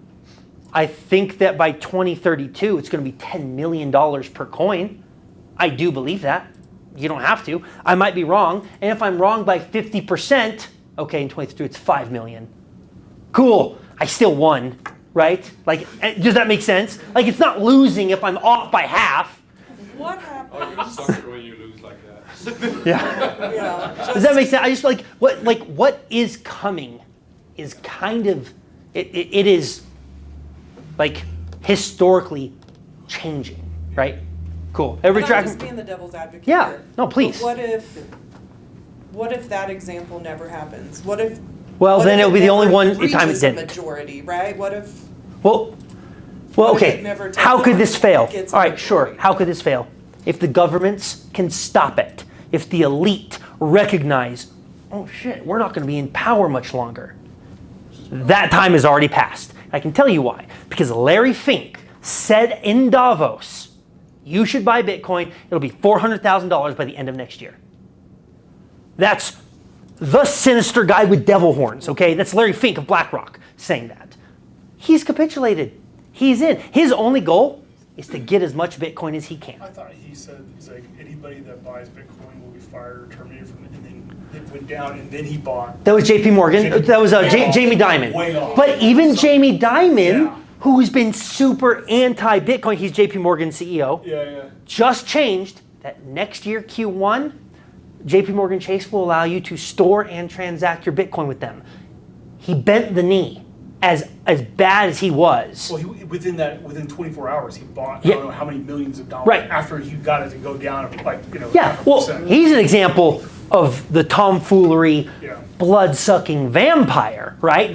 I think that by 2032, it's going to be $10 million per coin. I do believe that. You don't have to. I might be wrong. And if I'm wrong by 50%, okay, in 2032, it's 5 million. Cool. I still won, right? Like, does that make sense? Like, it's not losing if I'm off by half. What happened? Oh, you suck when you lose like that. Yeah. Yeah. Does that make sense? I just what is coming is kind of, it is like historically changing, right? Cool. Everybody And I'm tracking? just being the devil's advocate Yeah. here. No, please. But what if that example never happens? What if? Well, what then if it'll be the only never one time it reaches a didn't. majority, right? What if? Well, What if okay. it never takes How could this off? fail? Gets All right, majority? sure. How could this fail? If the governments can stop it, if the elite recognize, oh shit, we're not going to be in power much longer. That time has already passed. I can tell you why. Because Larry Fink said in Davos, you should buy Bitcoin. It'll be $400,000 by the end of next year. That's the sinister guy with devil horns, okay? That's Larry Fink of BlackRock saying that. He's capitulated. He's in. His only goal is to get as much Bitcoin as he can. I thought he said, he's like, anybody that buys Bitcoin will be fired or terminated from it, and then it went down, and then he bought. That was JP Morgan. JP That was Way Jamie off. Dimon. Way off. But even So- Jamie Dimon, Yeah. who's been super anti-Bitcoin, he's JP Morgan's CEO, Yeah. just changed that next year, Q1, JP Morgan Chase will allow you to store and transact your Bitcoin with them. He bent the knee as bad as he was. Well, within 24 hours, he bought, Yeah. I don't know how many millions of dollars. Right. After he got it to go down, like, Yeah, half a well, percent. he's an example of the tomfoolery, Yeah. blood-sucking vampire, right?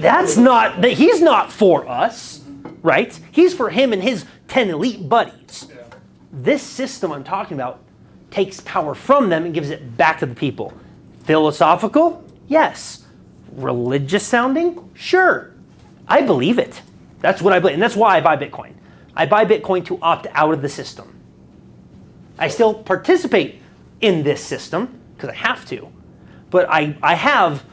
He's not for us, right? He's for him and his 10 elite buddies. Yeah. This system I'm talking about takes power from them and gives it back to the people. Philosophical? Yes. Religious sounding? Sure. I believe it. That's what I believe. And that's why I buy Bitcoin. I buy Bitcoin to opt out of the system. I still participate in this system because I have to. But I have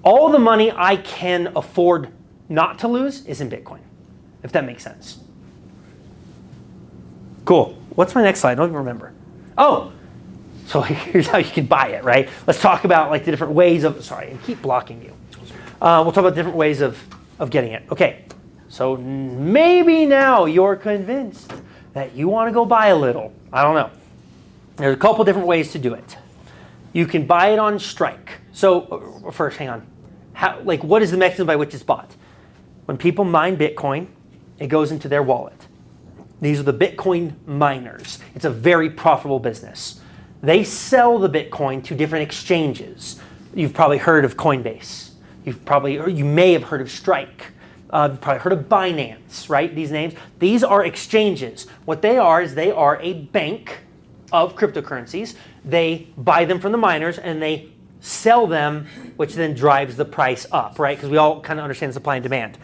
all the money I can afford not to lose is in Bitcoin, if that makes sense. Cool. What's my next slide? I don't even remember. Oh, so here's how you can buy it, right? Let's talk about like the different ways of, sorry, I keep blocking you. We'll talk about different ways of getting it. Okay, so maybe now you're convinced that you want to go buy a little. I don't know. There's a couple different ways to do it. You can buy it on Strike. So first, hang on. What is the mechanism by which it's bought? When people mine Bitcoin, it goes into their wallet. These are the Bitcoin miners. It's a very profitable business. They sell the Bitcoin to different exchanges. You've probably heard of Coinbase. You may have heard of Strike. You've probably heard of Binance, right? These names. These are exchanges. What they are is they are a bank of cryptocurrencies. They buy them from the miners and they sell them, which then drives the price up, right? Because we all kind of understand supply and demand.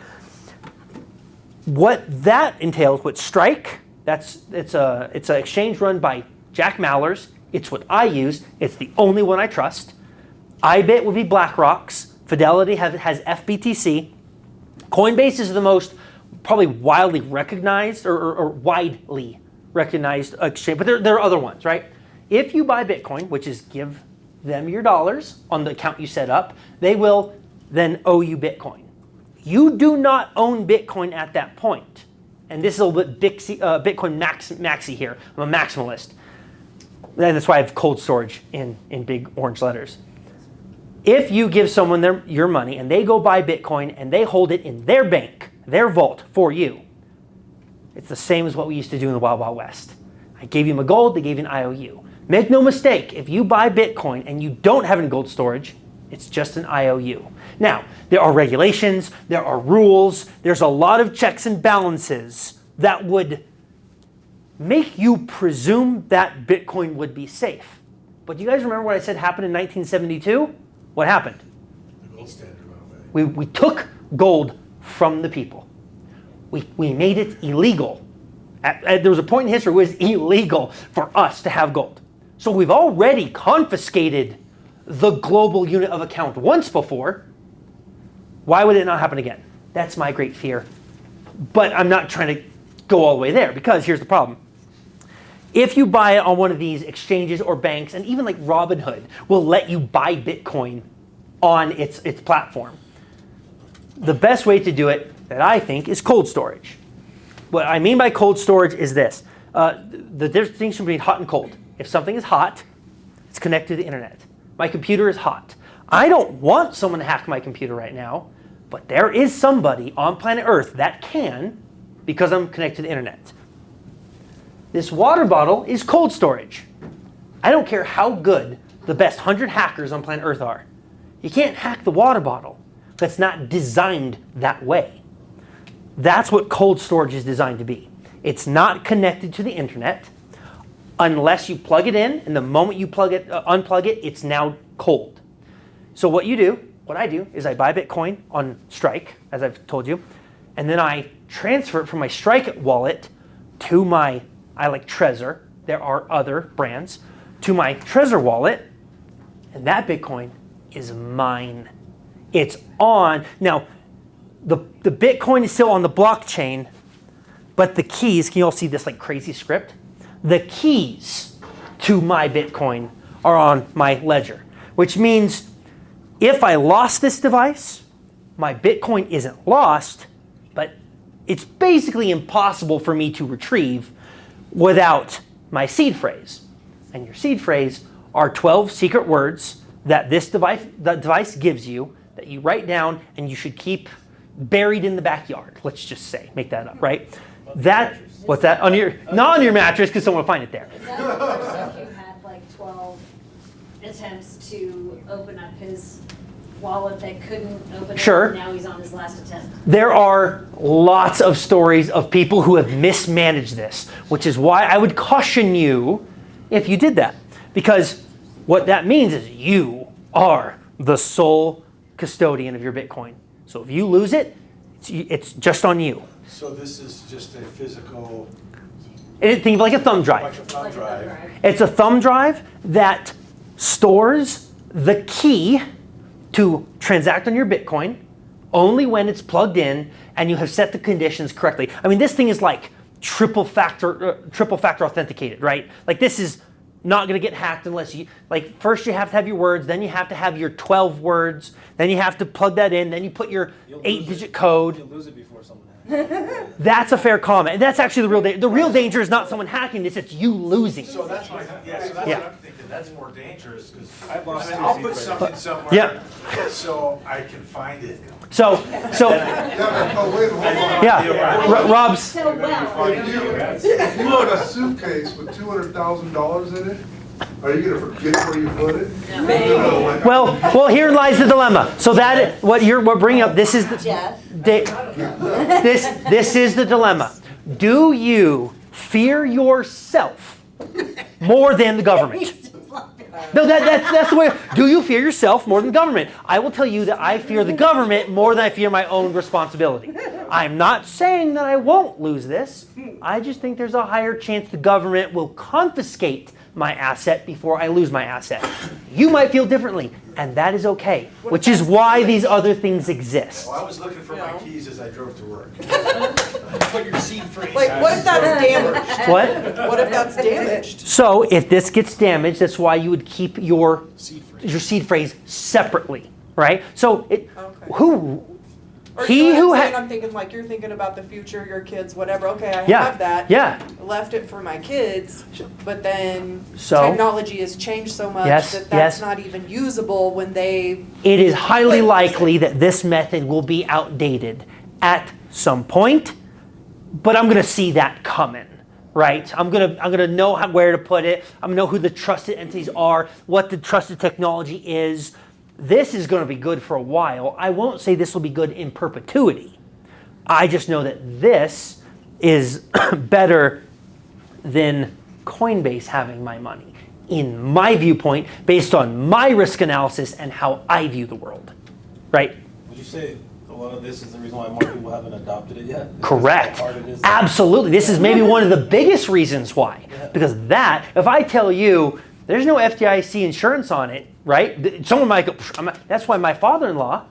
What that entails, with Strike, it's an exchange run by Jack Mallers. It's what I use. It's the only one I trust. IBIT would be BlackRock's. Fidelity has FBTC. Coinbase is the most probably widely recognized or widely recognized exchange, but there are other ones, right? If you buy Bitcoin, which is give them your dollars on the account you set up, they will then owe you Bitcoin. You do not own Bitcoin at that point. And this is a little bit Bitcoin maxi here. I'm a maximalist. And that's why I have cold storage in big orange letters. If you give someone your money and they go buy Bitcoin and they hold it in their bank, their vault for you, it's the same as what we used to do in the Wild Wild West. I gave you my gold, they gave you an IOU. Make no mistake, if you buy Bitcoin and you don't have any gold storage, it's just an IOU. Now, there are regulations, there are rules, there's a lot of checks and balances that would make you presume that Bitcoin would be safe. But do you guys remember what I said happened in 1972? What happened? The gold standard went away. We took gold from the people. We made it illegal. There was a point in history where it was illegal for us to have gold. So we've already confiscated the global unit of account once before. Why would it not happen again? That's my great fear. But I'm not trying to go all the way there, because here's the problem. If you buy it on one of these exchanges or banks, and even like Robinhood will let you buy Bitcoin on its platform, the best way to do it, that I think, is cold storage. What I mean by cold storage is this. The distinction between hot and cold. If something is hot, it's connected to the internet. My computer is hot. I don't want someone to hack my computer right now, But there is somebody on planet Earth that can, because I'm connected to the internet. This water bottle is cold storage. I don't care how good the best 100 hackers on planet Earth are. You can't hack the water bottle. That's not designed that way. That's what cold storage is designed to be. It's not connected to the internet unless you plug it in, and the moment you unplug it, it's now cold. So what I do is I buy Bitcoin on Strike, as I've told you, and then I transfer it from my Strike wallet to my, I like Trezor, there are other brands, to my Trezor wallet, and that Bitcoin is mine. It's on. Now, the Bitcoin is still on the blockchain, but the keys, can you all see this like crazy script? The keys to my Bitcoin are on my ledger, which means if I lost this device, my Bitcoin isn't lost, but it's basically impossible for me to retrieve without my seed phrase. And your seed phrase are 12 secret words that the device gives you that you write down and you should keep buried in the backyard. Let's just say, make that up, right? What's that? Not on your mattress because someone will find it there. Is that the person who had like 12 attempts to open up his wallet that couldn't open it? Sure. And now he's on his last attempt. There are lots of stories of people who have mismanaged this, which is why I would caution you if you did that. Because what that means is you are the sole custodian of your Bitcoin. So if you lose it, it's just on you. So this is just a physical, Think of it like a thumb like drive. a thumb drive. It's a thumb drive that stores the key to transact on your Bitcoin only when it's plugged in and you have set the conditions correctly. I mean, this thing is like triple factor authenticated, right? Like this is not going to get hacked unless you, like first you have to have your words, then you have to have your 12 words, then you have to plug that in, then you put your 8-digit code. You'll lose it before someone hacks. That's a fair comment. And that's actually the real danger. The real danger is not someone hacking this, it's you losing. So that's what I'm thinking, that's more dangerous, because I've lost I'll two put secrets. something somewhere. Yeah. So I can find it. So Yeah, Rob's, So well. If you own a suitcase with $200,000 in it, are you gonna forget where you put it? No. well, here lies the dilemma. So that we're bringing up. This is the Jeff. this is the dilemma. Do you fear yourself more than the government? No, that's the way. Do you fear yourself more than the government? I will tell you that I fear the government more than I fear my own responsibility. I'm not saying that I won't lose this. I just think there's a higher chance the government will confiscate my asset before I lose my asset. You might feel differently, and that is okay, which is why these other things exist. Well, I was looking for my keys as I drove to work. Put your seed phrase. Like, what if that's damaged? What? What if that's damaged? So if this gets damaged, that's why you would keep your seed phrase separately, right? So Or he you know who what I'm saying? had I'm thinking like you're thinking about the future, your kids, whatever. Okay, I Yeah, have that. yeah. Left it for my kids, but then So- technology has changed so much Yes, that that's yes. not even usable when they. it is highly likely that this method will be outdated at some point, but I'm going to see that coming, right? I'm gonna know where to put it. I'm gonna know who the trusted entities are, what the trusted technology is. This is going to be good for a while. I won't say this will be good in perpetuity. I just know that this is better than Coinbase having my money, in my viewpoint, based on my risk analysis and how I view the world, right? Would you say a lot of this is the reason why more people haven't adopted it yet? Because Correct. how hard it is? Absolutely. This is maybe one of the biggest reasons why. Because if I tell you there's no FDIC insurance on it, right? Someone might go, that's why my father-in-law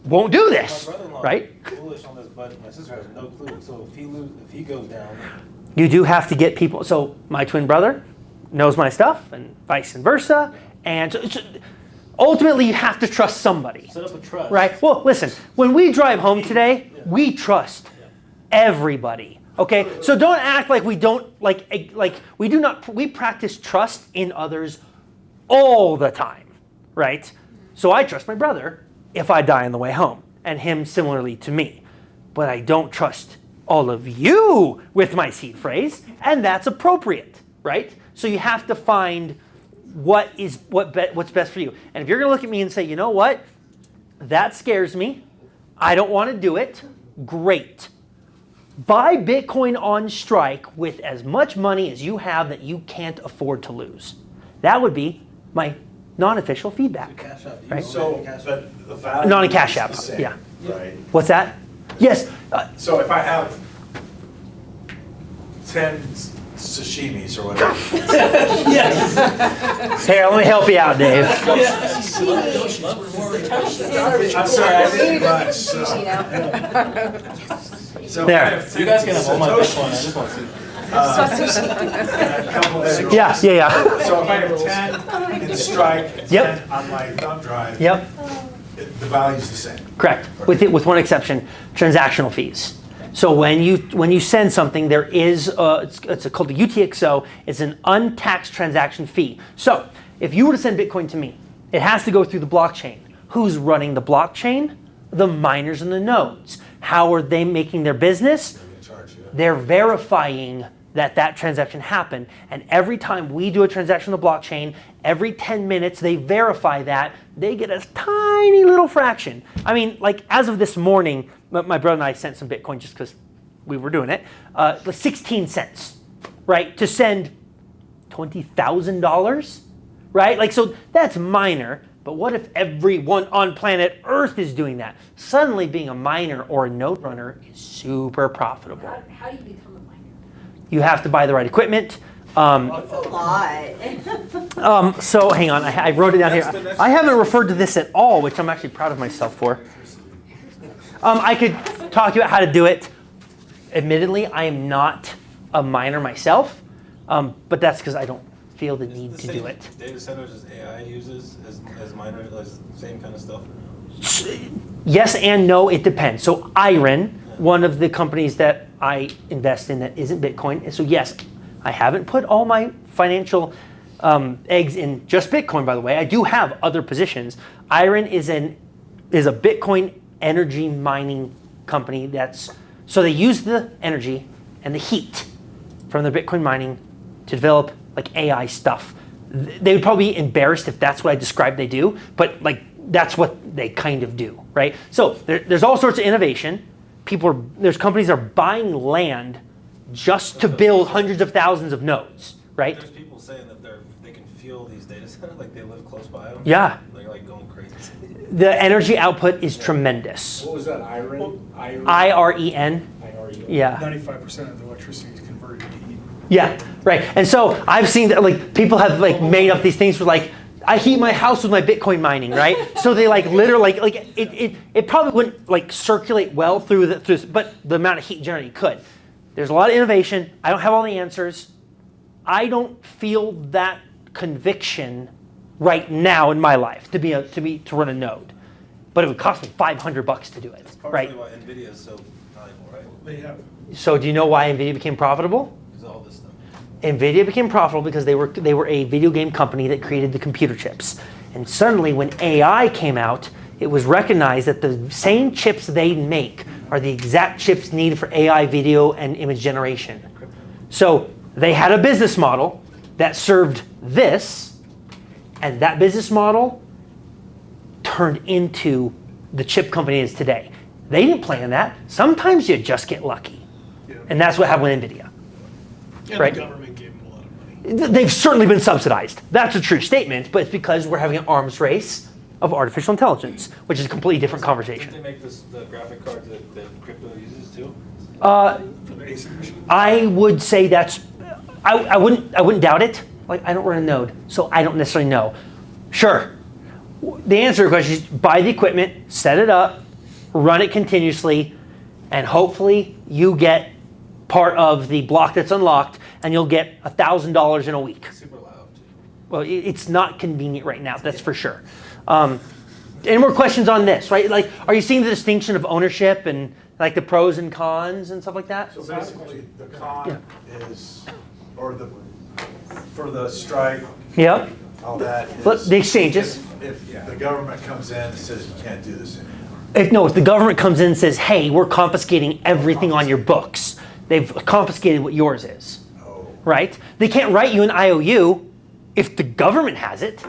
won't do this, My brother-in-law right? is bullish on this, but my sister has no clue. So if he goes down, You do have to get people. So my twin brother knows my stuff and vice versa. And so ultimately you have to trust somebody. set up a trust. Right? Well, listen, when we drive home today, we trust everybody. Okay? So don't act like we don't, we practice trust in others all the time. Right? So I trust my brother if I die on the way home. and him similarly to me. But I don't trust all of you with my seed phrase, and that's appropriate, right? So you have to find what's best for you. And if you're going to look at me and say, you know what, that scares me, I don't want to do it, great. Buy Bitcoin on strike with as much money as you have that you can't afford to lose. That would be my non-official feedback. Cash App, you Right. don't Cash App. But the value Not a is Cash the App, same, yeah. Right? What's that? Yes. So if I have 10 sashimis or whatever, Here, let me help you out, Dave. I'm sorry, I didn't much. So There. I have 10 You guys can have all my Satoshis, Bitcoin, I just want to see. and a couple of Yeah. So if I have 10 in strike, 10 Yep. on my thumb drive, Yep. the value's the same. Correct. With one exception, transactional fees. So when you send something, there is it's called the UTXO. It's an untaxed transaction fee. So if you were to send Bitcoin to me, it has to go through the blockchain. Who's running the blockchain? The miners and the nodes. How are they making their business? They're verifying that transaction happened. And every time we do a transaction on the blockchain, every 10 minutes they verify that, they get a tiny little fraction. I mean, like as of this morning, my brother and I sent some Bitcoin just because we were doing it, like 16 cents, right? To send $20,000, right? Like, so that's minor. But what if everyone on planet Earth is doing that? Suddenly being a miner or a node runner is super profitable. How do you become a miner? You have to buy the right equipment. That's a lot. So hang on, I wrote it down here. I haven't referred to this at all, which I'm actually proud of myself for. I could talk to you about how to do it. Admittedly, I am not a miner myself, but that's because I don't feel the need to do it. Data centers as AI uses as miners, as same kind of stuff? Yes and no, it depends. So Iron, one of the companies that I invest in that isn't Bitcoin, and so yes, I haven't put all my financial eggs in just Bitcoin, by the way. I do have other positions. Iron is a Bitcoin energy mining company so they use the energy and the heat from the Bitcoin mining to develop like AI stuff. They would probably be embarrassed if that's what I described they do, but like that's what they kind of do, right? So there's all sorts of innovation. There's companies that are buying land just to build hundreds of thousands of nodes, right? There's people saying that they can feel these data centers, like they live close by them. Yeah. They're like going crazy. The energy output is tremendous. What was that, Iron? IREN. Yeah. 95% of the electricity is converted to heat. Yeah, right. And so I've seen that like people have like made up these things for like, I heat my house with my Bitcoin mining, right? So they like literally like it probably wouldn't like circulate well through but the amount of heat generated could. There's a lot of innovation. I don't have all the answers. I don't feel that conviction right now in my life to run a node. But it would cost me $500 to do it, That's right? partially why NVIDIA is so valuable, right? They have. So do you know why NVIDIA became profitable? Because of all this stuff. NVIDIA became profitable because they were a video game company that created the computer chips. And suddenly when AI came out, it was recognized that the same chips they make are the exact chips needed for AI video and image generation. So they had a business model that served this, and that business model turned into the chip company it is today. They didn't plan that. Sometimes you just get lucky. Yeah. And that's what happened with NVIDIA. And Right. the government gave them a lot of money. They've certainly been subsidized. That's a true statement, but it's because we're having an arms race of artificial intelligence, which is a completely different Didn't conversation. they make the graphic card that crypto uses too? For the ASIC machine. I would say I wouldn't doubt it. Like I don't run a node, so I don't necessarily know. Sure. The answer to the question is buy the equipment, set it up, run it continuously, and hopefully you get part of the block that's unlocked, and you'll get $1,000 in a week. Super loud too. Well, it's not convenient right now, that's for sure. Any more questions on this, right? Like, are you seeing the distinction of ownership and like the pros and cons and stuff like that? So basically, the con is, or for the strike, Yep. all that is. But the exchanges. If the government comes in and says you can't do this anymore. if the government comes in and says, hey, we're confiscating everything on your books. They've confiscated what yours is, right? They can't write you an IOU if the government has it.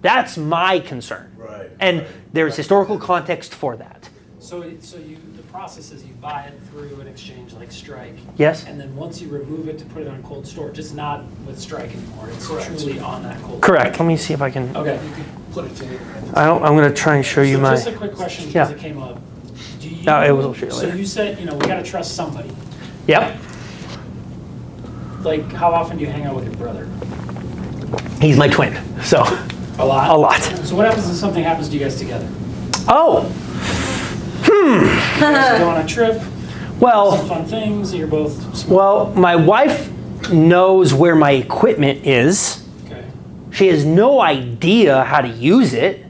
That's my concern. Right. And there's historical context for that. So the process is you buy it through an exchange like Strike. Yes. And then once you remove it to put it on cold storage, it's not with Strike anymore. It's truly on that cold. Correct. Let me see if I can. Okay. Put it to you. I'm going to try and show you So my. just a quick question because Yeah. it came up. Do you, No, it was- I'll show you so later. you said, we got to trust somebody. Yep. Like, how often do you hang out with your brother? He's my twin. So A lot? a lot. So what happens if something happens to you guys together? Oh. You guys go on a trip, Well. some fun things, you're both. Well, my wife knows where my equipment is. Okay. She has no idea how to use it.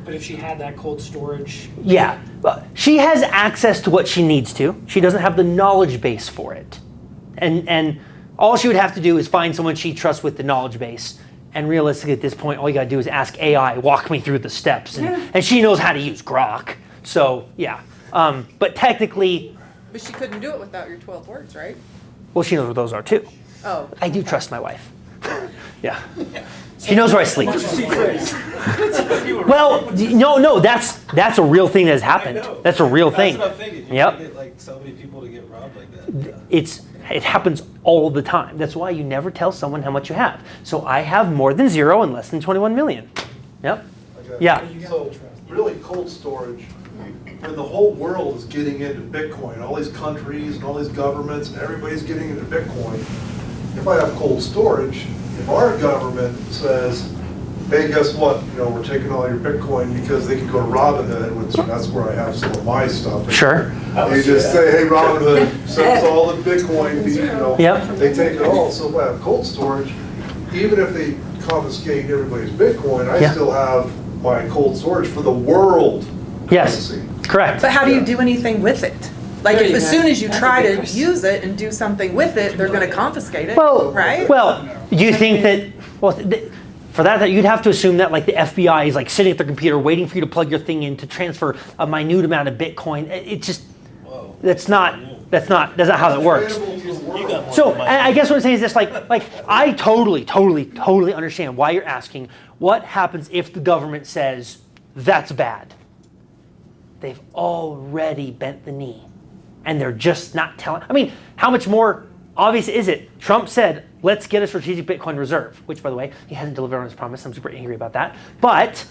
But if she had that cold storage, Yeah, but she has access to what she needs to. She doesn't have the knowledge base for it. And all she would have to do is find someone she trusts with the knowledge base. And realistically, at this point, all you gotta do is ask AI, walk me through the steps. And she knows how to use Grok. So, yeah. But technically, But she couldn't do it without your 12 words, right? well, she knows what those are too. Oh. I do trust my wife. Yeah. She knows where I sleep. Well, no, that's a real thing that has happened. I know. That's a real thing. That's what I'm thinking. You Yep. get like so many people to get robbed like that. It happens all the time. That's why you never tell someone how much you have. So I have more than 0 and less than 21 million. Yep. Okay. Yeah. So really cold storage, when the whole world is getting into Bitcoin, all these countries and all these governments and everybody's getting into Bitcoin, if I have cold storage, if our government says, hey, guess what, we're taking all your Bitcoin because they can go to Robinhood, which that's where I have some of my stuff. Sure. They just say, hey, Robinhood, send us all the Bitcoin, Yep. they take it all. So if I have cold storage, even if they confiscate everybody's Bitcoin, I Yeah. still have my cold storage for the world Yes. currency. Correct. But how do you do anything with it? Like, There if you as go. soon as you That's a try good to question. use it and do something with it, they're gonna confiscate it, Well, right? Well, do you think that? Well, for that you'd have to assume that like the FBI is like sitting at their computer waiting for you to plug your thing in to transfer a minute amount of Bitcoin. It just that's not how that works. So I guess what I'm saying is this: like I totally understand why you're asking. What happens if the government says that's bad? They've already bent the knee, and they're just not telling. I mean, how much more obvious is it? Trump said, let's get a strategic Bitcoin reserve, which, by the way, he hasn't delivered on his promise. I'm super angry about that. But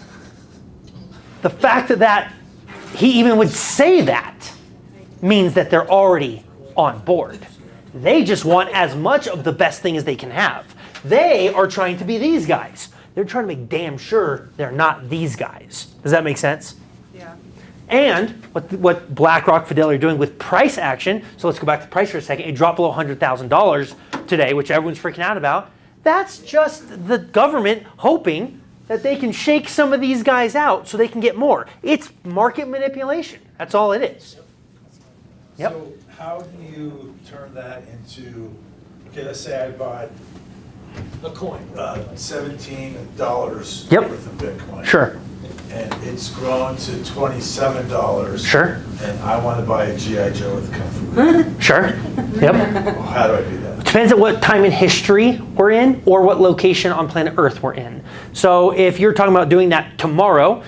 the fact that he even would say that means that they're already on board. They just want as much of the best thing as they can have. They are trying to be these guys. They're trying to make damn sure they're not these guys. Does that make sense? Yeah. And what BlackRock, Fidelity are doing with price action, so let's go back to price for a second, it dropped below $100,000 today, which everyone's freaking out about. That's just the government hoping that they can shake some of these guys out so they can get more. It's market manipulation. That's all it is. Yep. So how do you turn that into, okay, let's say I bought A coin. $17 Yep. worth of Bitcoin. Sure. And it's grown to $27. Sure. And I want to buy a G.I. Joe with Kung Fu. Sure. Yep. Well, how do I do that? Depends on what time in history we're in or what location on planet Earth we're in. So if you're talking about doing that tomorrow,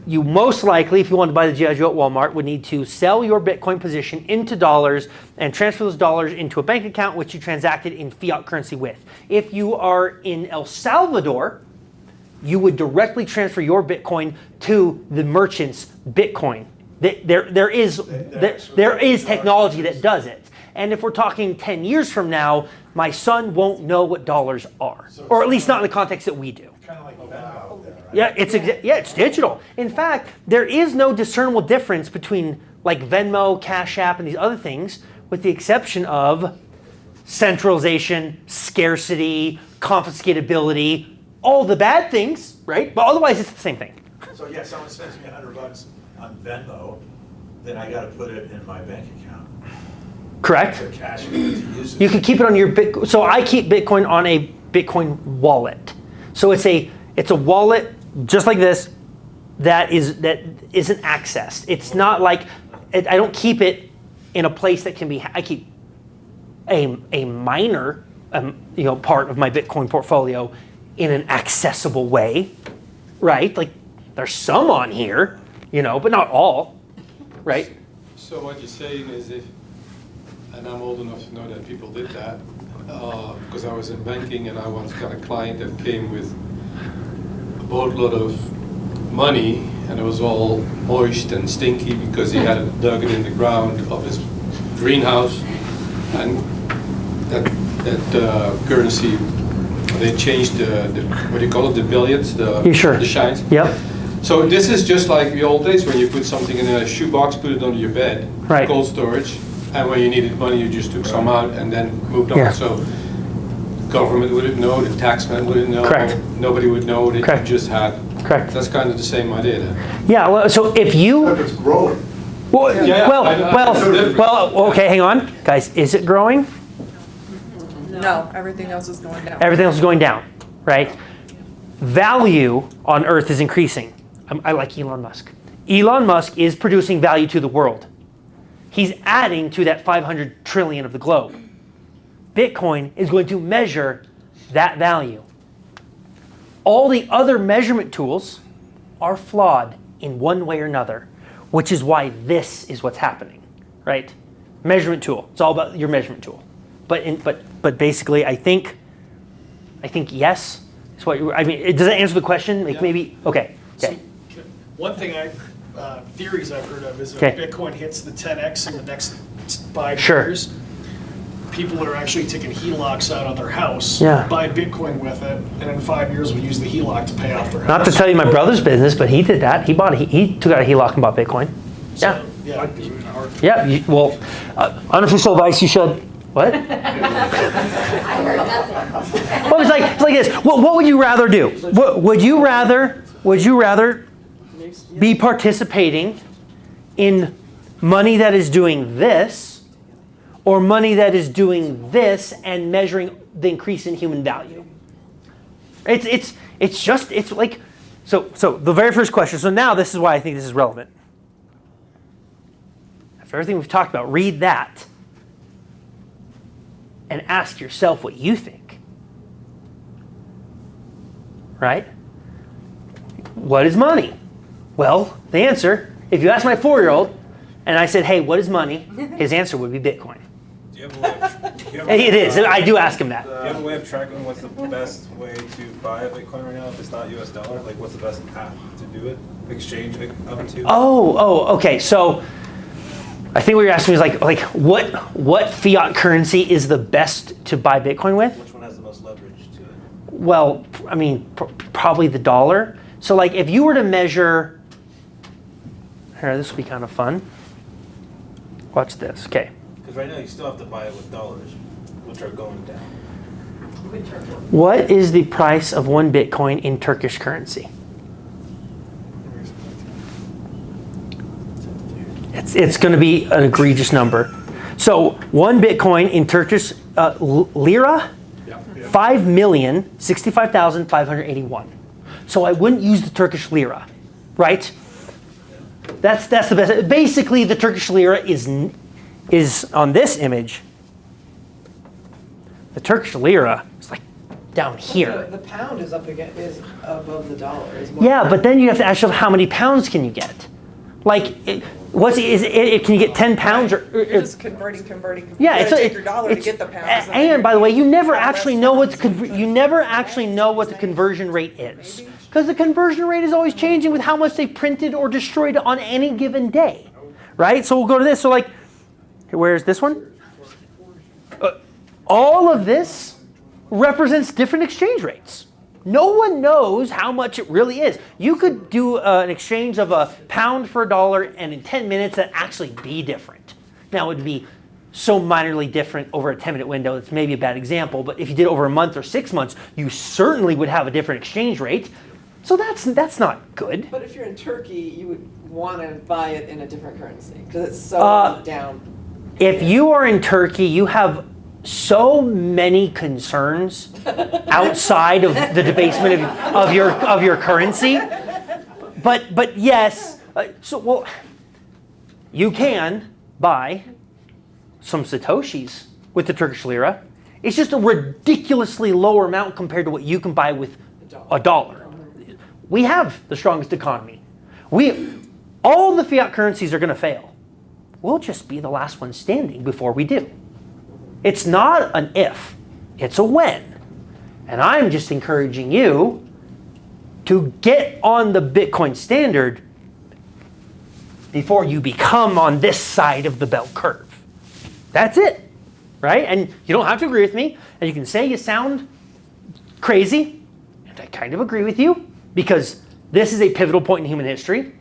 you most likely, if you want to buy the G.I. Joe at Walmart, would need to sell your Bitcoin position into dollars and transfer those dollars into a bank account which you transacted in fiat currency with. If you are in El Salvador, you would directly transfer your Bitcoin to the merchant's Bitcoin. There is technology that does it. And if we're talking 10 years from now, my son won't know what dollars are, or at least not in the context that we do. Kind of like Venmo then, right? Yeah, it's digital. In fact, there is no discernible difference between like Venmo, Cash App, and these other things, with the exception of centralization, scarcity, confiscatability, all the bad things, right? But otherwise, it's the same thing. So yeah, someone sends me $100 on Venmo, then I got to put it in my bank account. Correct? So cash to use it. You can keep it on your Bitcoin. So I keep Bitcoin on a Bitcoin wallet. So it's a wallet just like this, that isn't accessed. It's not like I don't keep it in a place that can be. I keep a minor part of my Bitcoin portfolio in an accessible way, right? Like there's some on here, but not all, right? So what you're saying is and I'm old enough to know that people did that, because I was in banking and I once got a client that came with a boatload of money and it was all moist and stinky because he had dug it in the ground of his greenhouse, and that currency, they changed the what do you call it, the billions, the shines. Yep. So this is just like the old days when you put something in a shoebox, put it under your bed, right. Cold storage, and when you needed money, you just took some out and then moved on. Yeah. So government wouldn't know, the taxman wouldn't know, Correct. Nobody would know that Correct. you just had. Correct. That's kind of the same idea then. Yeah. Well, so if you. If it's growing. Well, okay, hang on. Guys, is it growing? No, everything else is going down. Everything else is going down, right? Value on Earth is increasing. I like Elon Musk. Elon Musk is producing value to the world. He's adding to that 500 trillion of the globe. Bitcoin is going to measure that value. All the other measurement tools are flawed in one way or another, which is why this is what's happening, right? Measurement tool. It's all about your measurement tool. But basically, I think yes. Is what does that answer the question? Like maybe okay. Okay. So, one thing theories I've heard of is if Bitcoin hits the 10x in the next 5 years, people are actually taking HELOCs out on their house, buy Bitcoin with it, and in 5 years will use the HELOC to pay off their house. Not to tell you my brother's business, but he did that. He took out a HELOC and bought Bitcoin. So, Well, unofficial advice, you should. What? I heard nothing. Well, it's like this. What would you rather do? Would you rather be participating in money that is doing this, or money that is doing this and measuring the increase in human value? It's like so the very first question. So now this is why I think this is relevant. After everything we've talked about, read that and ask yourself what you think. Right? What is money? Well, the answer, if you ask my 4-year-old and I said, hey, what is money? His answer would be Bitcoin. Do you have a way of, It is. I do ask him that. do you have a way of tracking what's the best way to buy a Bitcoin right now if it's not US dollar? Like what's the best path to do it? Exchange it up to? Oh, okay. So I think what you're asking me is like what fiat currency is the best to buy Bitcoin with? Which one has the most leverage to it? Well, I mean, probably the dollar. So like if you were to measure, here, this will be kind of fun. Watch this, okay. Because right now you still have to buy it with dollars, which are going down. What is the price of 1 Bitcoin in Turkish currency? It's going to be an egregious number. So 1 Bitcoin in Turkish lira, 5,065,581. So I wouldn't use the Turkish lira, right? That's the best. Basically, the Turkish lira is on this image. The Turkish lira is like down here. The pound is above the dollar. Yeah, but then you have to ask yourself, how many pounds can you get? Like, can you get 10 pounds? You're just converting. Yeah, you take your dollar to get the pounds. And by the way, you never actually know what the conversion rate is, because the conversion rate is always changing with how much they printed or destroyed on any given day, right? So we'll go to this. So like, where's this one? All of this represents different exchange rates. No one knows how much it really is. You could do an exchange of a pound for a dollar, and in 10 minutes that actually be different. Now it would be so minorly different over a 10-minute window. It's maybe a bad example, but if you did over a month or 6 months, you certainly would have a different exchange rate. So that's not good. But if you're in Turkey, you would want to buy it in a different currency because it's so down. If you are in Turkey, you have so many concerns outside of the debasement of your currency. but yes. You can buy some Satoshis with the Turkish lira. It's just a ridiculously lower amount compared to what you can buy with a dollar. We have the strongest economy. All the fiat currencies are going to fail. We'll just be the last one standing before we do. It's not an if, it's a when. And I'm just encouraging you to get on the Bitcoin standard before you become on this side of the bell curve. That's it, right? And you don't have to agree with me. And you can say you sound crazy, and I kind of agree with you, because this is a pivotal point in human history.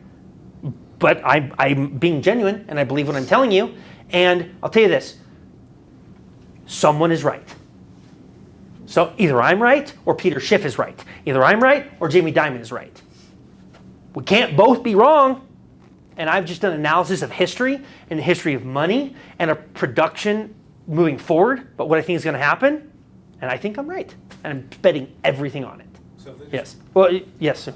But I'm being genuine, and I believe what I'm telling you. And I'll tell you this. Someone is right. So either I'm right or Peter Schiff is right. Either I'm right or Jamie Dimon is right. We can't both be wrong. And I've just done analysis of history and the history of money and a production moving forward, but what I think is going to happen, and I think I'm right. And I'm betting everything on it. Yes. Well, yes, sir.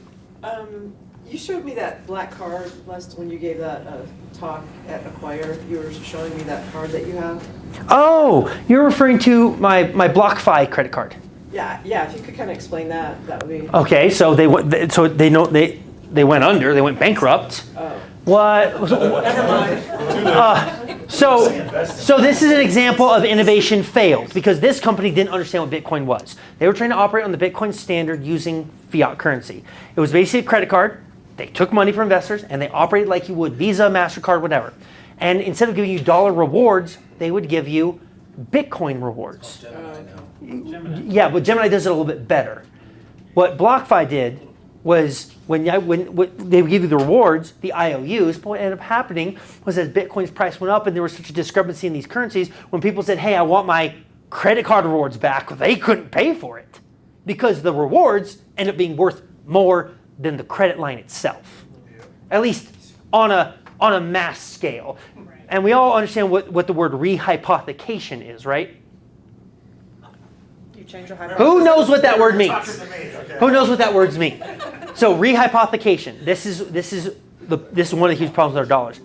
You showed me that black card when you gave that talk at Acquire. You were showing me that card that you have. Oh, you're referring to my BlockFi credit card. Yeah. If you could kind of explain that, that would be. Okay, so they went under. They went bankrupt. Oh. What? Never mind. So this is an example of innovation failed because this company didn't understand what Bitcoin was. They were trying to operate on the Bitcoin standard using fiat currency. It was basically a credit card. They took money from investors and they operated like you would Visa, MasterCard, whatever. And instead of giving you dollar rewards, they would give you Bitcoin rewards. Yeah, but Gemini does it a little bit better. What BlockFi did was when they would give you the rewards, the IOUs, but what ended up happening was as Bitcoin's price went up and there was such a discrepancy in these currencies, when people said, hey, I want my credit card rewards back, they couldn't pay for it because the rewards ended up being worth more than the credit line itself, at least on a mass scale. And we all understand what the word rehypothecation is, right? You change your hypothesis. Who knows what that word means? Who knows what that word means? So rehypothecation. This is one of the huge problems with our dollars.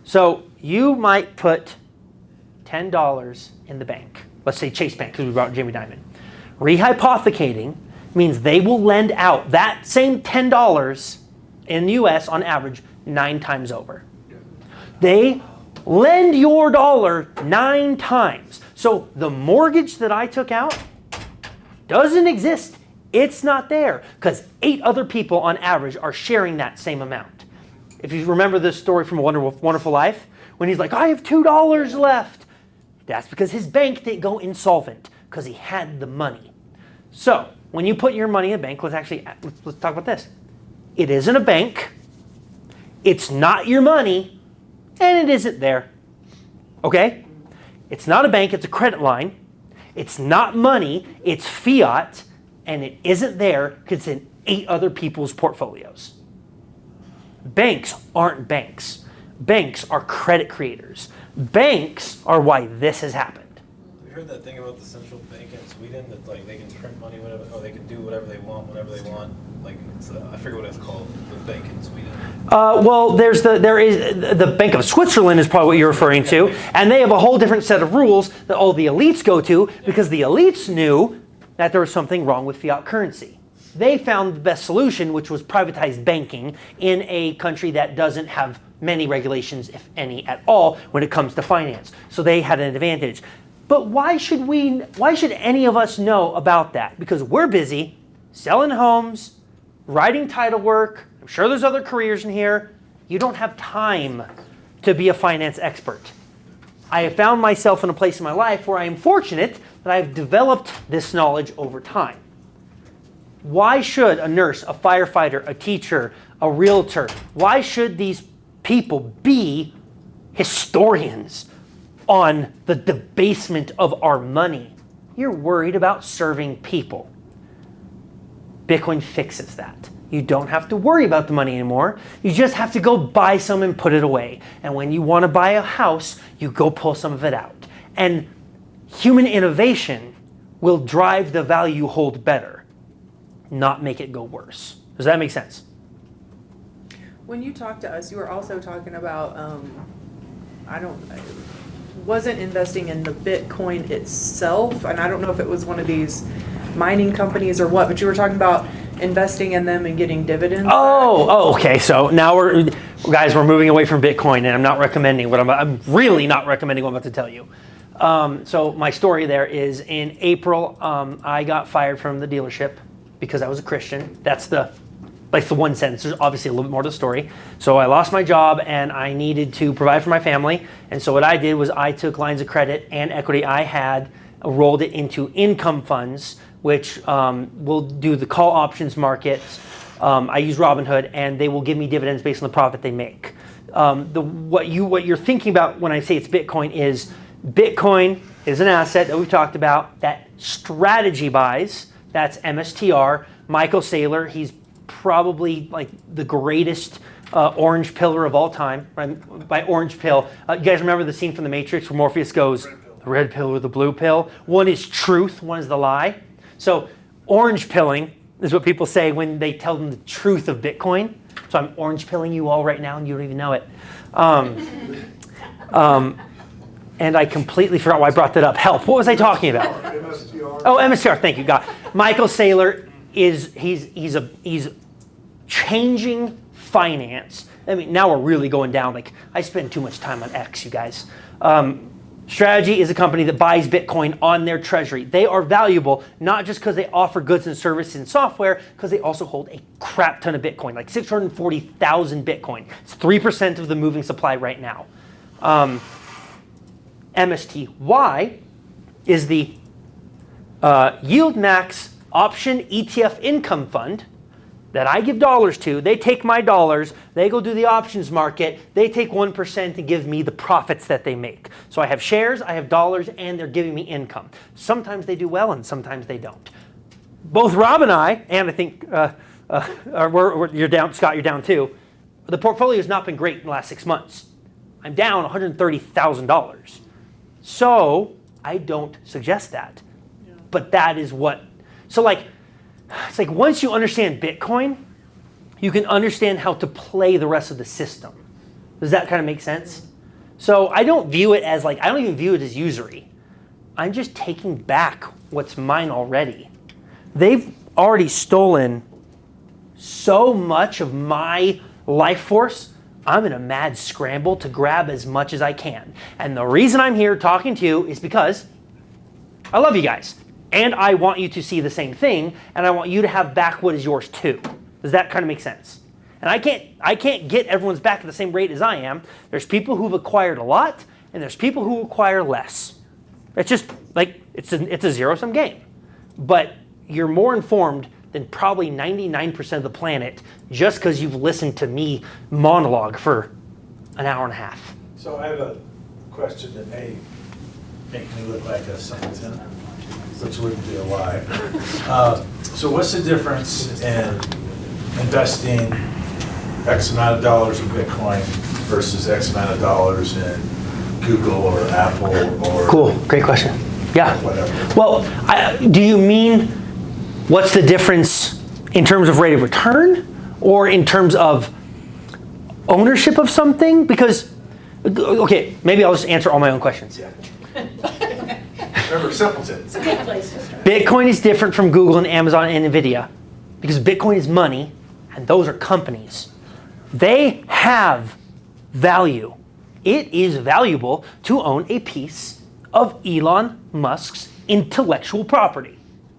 So you might put $10 in the bank. Let's say Chase Bank, because we brought Jamie Dimon. Rehypothecating means they will lend out that same $10 in the US on average 9 times over. They lend your dollar 9 times. So the mortgage that I took out doesn't exist. It's not there because 8 other people on average are sharing that same amount. If you remember the story from Wonderful Life, when he's like, I have $2 left. That's because his bank didn't go insolvent because he had the money. So when you put your money in a bank, let's talk about this. It isn't a bank. It's not your money. And it isn't there. Okay? It's not a bank, it's a credit line. It's not money, it's fiat. And it isn't there because it's in 8 other people's portfolios. Banks aren't banks. Banks are credit creators. Banks are why this has happened. You heard that thing about the central bank in Sweden that like they can print money whatever, or they can do whatever they want whenever they want. Like I forget what it's called. The bank in Sweden. Well, there is the Bank of Switzerland is probably what you're referring to, and they have a whole different set of rules that all the elites go to because the elites knew that there was something wrong with fiat currency. They found the best solution, which was privatized banking in a country that doesn't have many regulations, if any at all, when it comes to finance. So they had an advantage. But why should any of us know about that? Because we're busy selling homes, writing title work. I'm sure there's other careers in here. You don't have time to be a finance expert. I have found myself in a place in my life where I am fortunate that I've developed this knowledge over time. Why should a nurse, a firefighter, a teacher, a realtor, why should these people be historians on the debasement of our money? You're worried about serving people. Bitcoin fixes that. You don't have to worry about the money anymore. You just have to go buy some and put it away. And when you want to buy a house, you go pull some of it out. And human innovation will drive the value you hold better, not make it go worse. Does that make sense? When you talked to us, you were also talking about, wasn't investing in the Bitcoin itself, and I don't know if it was one of these mining companies or what, but you were talking about investing in them and getting dividends. Okay. So now we're moving away from Bitcoin, and I'm not recommending I'm really not recommending what I'm about to tell you. So my story there is in April, I got fired from the dealership because I was a Christian. That's the one sentence. There's obviously a little bit more to the story. So I lost my job and I needed to provide for my family. And so what I did was I took lines of credit and equity I had, rolled it into income funds, which will do the call options markets. I use Robinhood, and they will give me dividends based on the profit they make. What you're thinking about when I say it's Bitcoin is an asset that we've talked about that strategy buys. That's MSTR. Michael Saylor, he's probably like the greatest orange pillar of all time. Right? By orange pill, you guys remember the scene from The Matrix where Morpheus goes, the red pill or the blue pill? One is truth, one is the lie. So orange pilling is what people say when they tell them the truth of Bitcoin. So I'm orange pilling you all right now and you don't even know it. And I completely forgot why I brought that up. Help, what was I talking about? MSTR. Oh, MSTR, thank you, God. Michael Saylor he's changing finance. I mean, now we're really going down. Like, I spend too much time on X, you guys. Strategy is a company that buys Bitcoin on their treasury. They are valuable, not just because they offer goods and services and software, because they also hold a crap ton of Bitcoin, like 640,000 Bitcoin. It's 3% of the moving supply right now. MSTY is the Yield Max Option ETF Income Fund that I give dollars to. They take my dollars, they go do the options market, they take 1% and give me the profits that they make. So I have shares, I have dollars, and they're giving me income. Sometimes they do well and sometimes they don't. Both Rob and I think you're down, Scott, you're down too. The portfolio has not been great in the last 6 months. I'm down $130,000. So I don't suggest that. Yeah. But that is what, so it's like once you understand Bitcoin, you can understand how to play the rest of the system. Does that kind of make sense? So I don't view it as I don't even view it as usury. I'm just taking back what's mine already. They've already stolen so much of my life force. I'm in a mad scramble to grab as much as I can. And the reason I'm here talking to you is because I love you guys. And I want you to see the same thing, and I want you to have back what is yours too. Does that kind of make sense? And I can't get everyone's back at the same rate as I am. There's people who've acquired a lot, and there's people who acquire less. It's just it's a zero-sum game. But you're more informed than probably 99% of the planet just because you've listened to me monologue for an hour and a half. So I have a question that may make me look like a simpleton, which wouldn't be a lie. So what's the difference in investing X amount of dollars in Bitcoin versus X amount of dollars in Google or Apple or... Cool, great question. Yeah. Whatever. Well, do you mean what's the difference in terms of rate of return or in terms of ownership of something? Because, okay, maybe I'll just answer all my own questions. Yeah. Remember, simpleton. It's a good place to start. Bitcoin is different from Google and Amazon and Nvidia because Bitcoin is money and those are companies. They have value. It is valuable to own a piece of Elon Musk's intellectual property.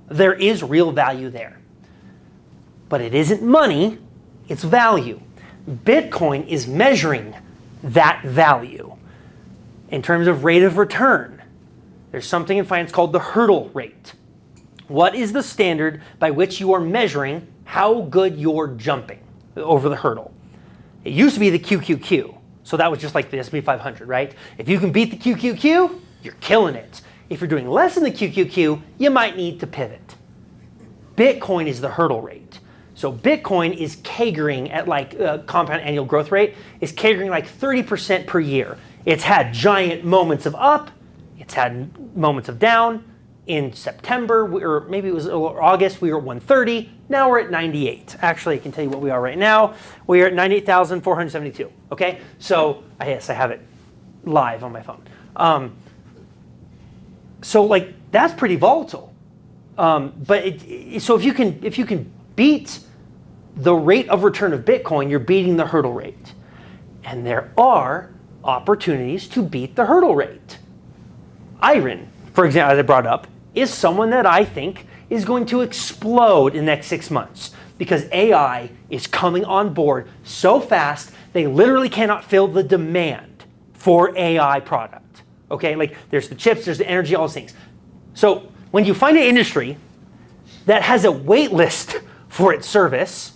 There is real value there. But it isn't money, it's value. Bitcoin is measuring that value in terms of rate of return. There's something in finance called the hurdle rate. What is the standard by which you are measuring how good you're jumping over the hurdle? It used to be the QQQ. So that was just like the S&P 500, right? If you can beat the QQQ, you're killing it. If you're doing less than the QQQ, you might need to pivot. Bitcoin is the hurdle rate. So Bitcoin is CAGRing at compound annual growth rate, is CAGRing 30% per year. It's had giant moments of up, it's had moments of down. In September, or maybe it was August, we were at 130. Now we're at 98. Actually, I can tell you what we are right now. We are at 98,472. Okay, so yes, I have it live on my phone. So like that's pretty volatile. But so if you can beat the rate of return of Bitcoin, you're beating the hurdle rate. And there are opportunities to beat the hurdle rate. Iron, for example, as I brought up, is someone that I think is going to explode in the next 6 months because AI is coming on board so fast, they literally cannot fill the demand for AI product. Okay, like there's the chips, there's the energy, all those things. So when you find an industry that has a wait list for its service,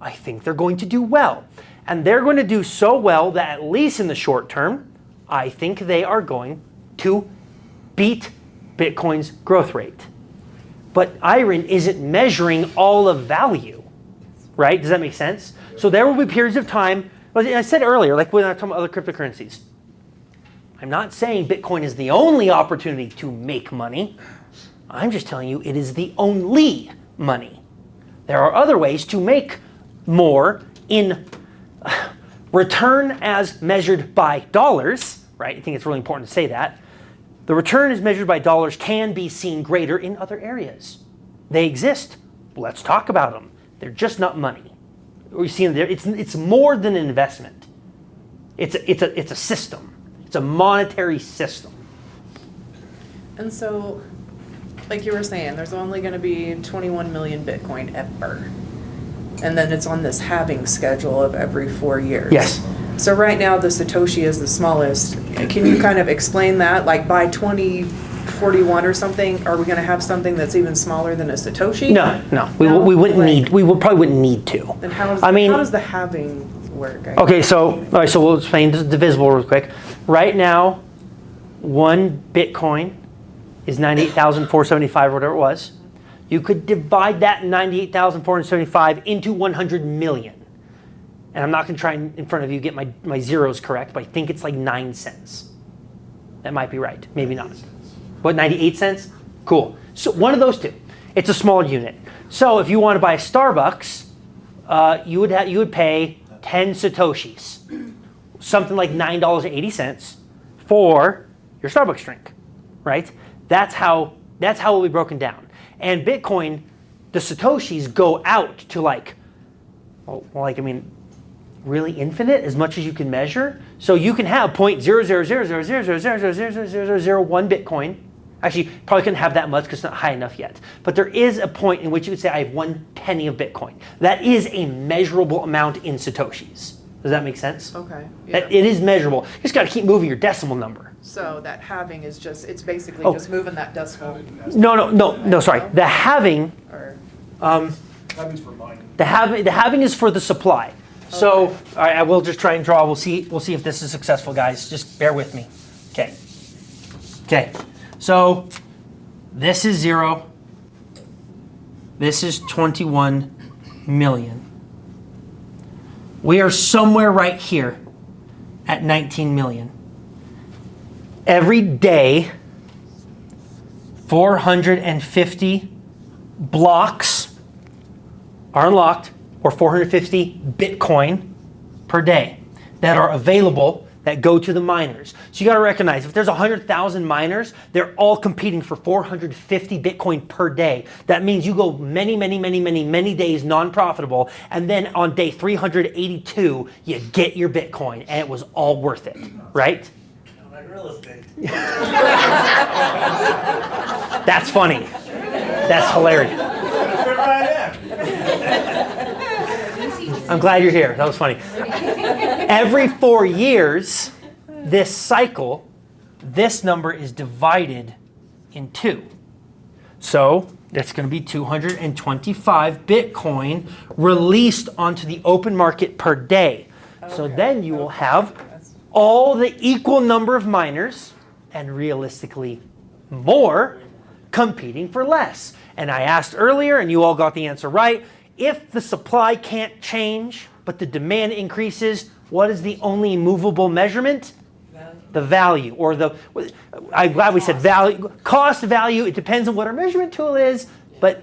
I think they're going to do well. And they're going to do so well that at least in the short term, I think they are going to beat Bitcoin's growth rate. But Iron isn't measuring all of value, right? Does that make sense? So there will be periods of time, like I said earlier, like when I talk about other cryptocurrencies, I'm not saying Bitcoin is the only opportunity to make money. I'm just telling you it is the only money. There are other ways to make more in return as measured by dollars, right? I think it's really important to say that. The return as measured by dollars can be seen greater in other areas. They exist. Let's talk about them. They're just not money. We see them there. It's more than an investment. It's a system. It's a monetary system. And so, like you were saying, there's only going to be 21 million Bitcoin ever. And then it's on this halving schedule of every 4 years. Yes. So right now the Satoshi is the smallest. Can you kind of explain that? Like by 2041 or something, are we going to have something that's even smaller than a Satoshi? No. We wouldn't need. We probably wouldn't need to. Then how does the halving work? Okay, so all right, so we'll explain this divisible real quick. Right now, 1 Bitcoin is 98,475 or whatever it was. You could divide that 98,475 into 100 million. And I'm not going to try in front of you get my zeros correct, but I think it's like 9 cents. That might be right. Maybe not. What, 98 cents? Cool. So one of those two. It's a smaller unit. So if you want to buy a Starbucks, you would pay 10 Satoshis. Something like $9.80 for your Starbucks drink, right? That's how it will be broken down. And Bitcoin, the Satoshis go out to really infinite, as much as you can measure. So you can have 0.00000000001 Bitcoin. Actually, probably couldn't have that much because it's not high enough yet. But there is a point in which you would say, I have 1 penny of Bitcoin. That is a measurable amount in Satoshis. Does that make sense? Okay. Yeah. It is measurable. You just got to keep moving your decimal number. So that halving is it's basically just moving that decimal. No, sorry. The halving, Halving's for mining. the halving is for the supply. So, all right, I will just try and draw. We'll see if this is successful, guys. Just bear with me. Okay. So this is 0. This is 21 million. We are somewhere right here at 19 million. Every day, 450 blocks are unlocked, or 450 Bitcoin per day that are available that go to the miners. So you got to recognize if there's 100,000 miners, they're all competing for 450 Bitcoin per day. That means you go many days non-profitable, and then on day 382, you get your Bitcoin, and it was all worth it, right? Like real estate. That's funny. That's hilarious. Fit right in. I'm glad you're here. That was funny. Every 4 years, this cycle, this number is divided in 2. So that's going to be 225 Bitcoin released onto the open market per day. Okay. So then you will have all the equal number of miners, and realistically more, competing for less. And I asked earlier, and you all got the answer right. If the supply can't change, but the demand increases, what is the only movable measurement? the value, or I'm glad we said value, cost value. It depends on what our measurement tool is, but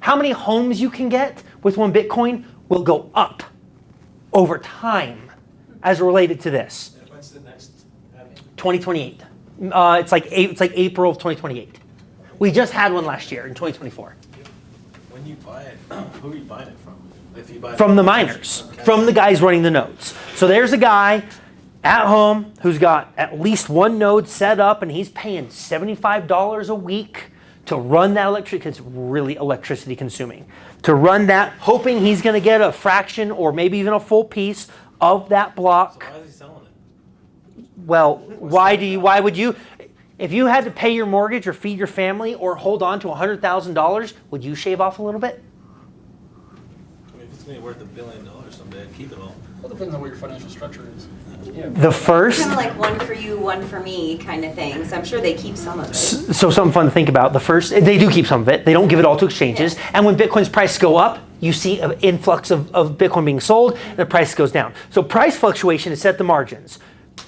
how many homes you can get with one Bitcoin will go up over time as related to this. When's the next? 2028. It's like April of 2028. We just had one last year in 2024. When you buy it, who are you buying it from? If you buy From the miners, from the guys running the nodes. So there's a guy at home who's got at least one node set up, and he's paying $75 a week to run that electricity, because it's really electricity consuming. To run that, hoping he's going to get a fraction or maybe even a full piece of that block. So why is he selling it? Well, why would you, if you had to pay your mortgage or feed your family or hold on to $100,000, would you shave off a little bit? I mean, if it's going to be worth $1 billion someday, I'd keep it all. Well, it depends on what your financial structure is. The first, Kind of like one for you, one for me kind of thing. So I'm sure they keep some of it. so something fun to think about. The first, they do keep some of it. They don't give it all to exchanges. Yeah. And when Bitcoin's price go up, you see an influx of Bitcoin being sold, and the price goes down. So price fluctuation is set the margins.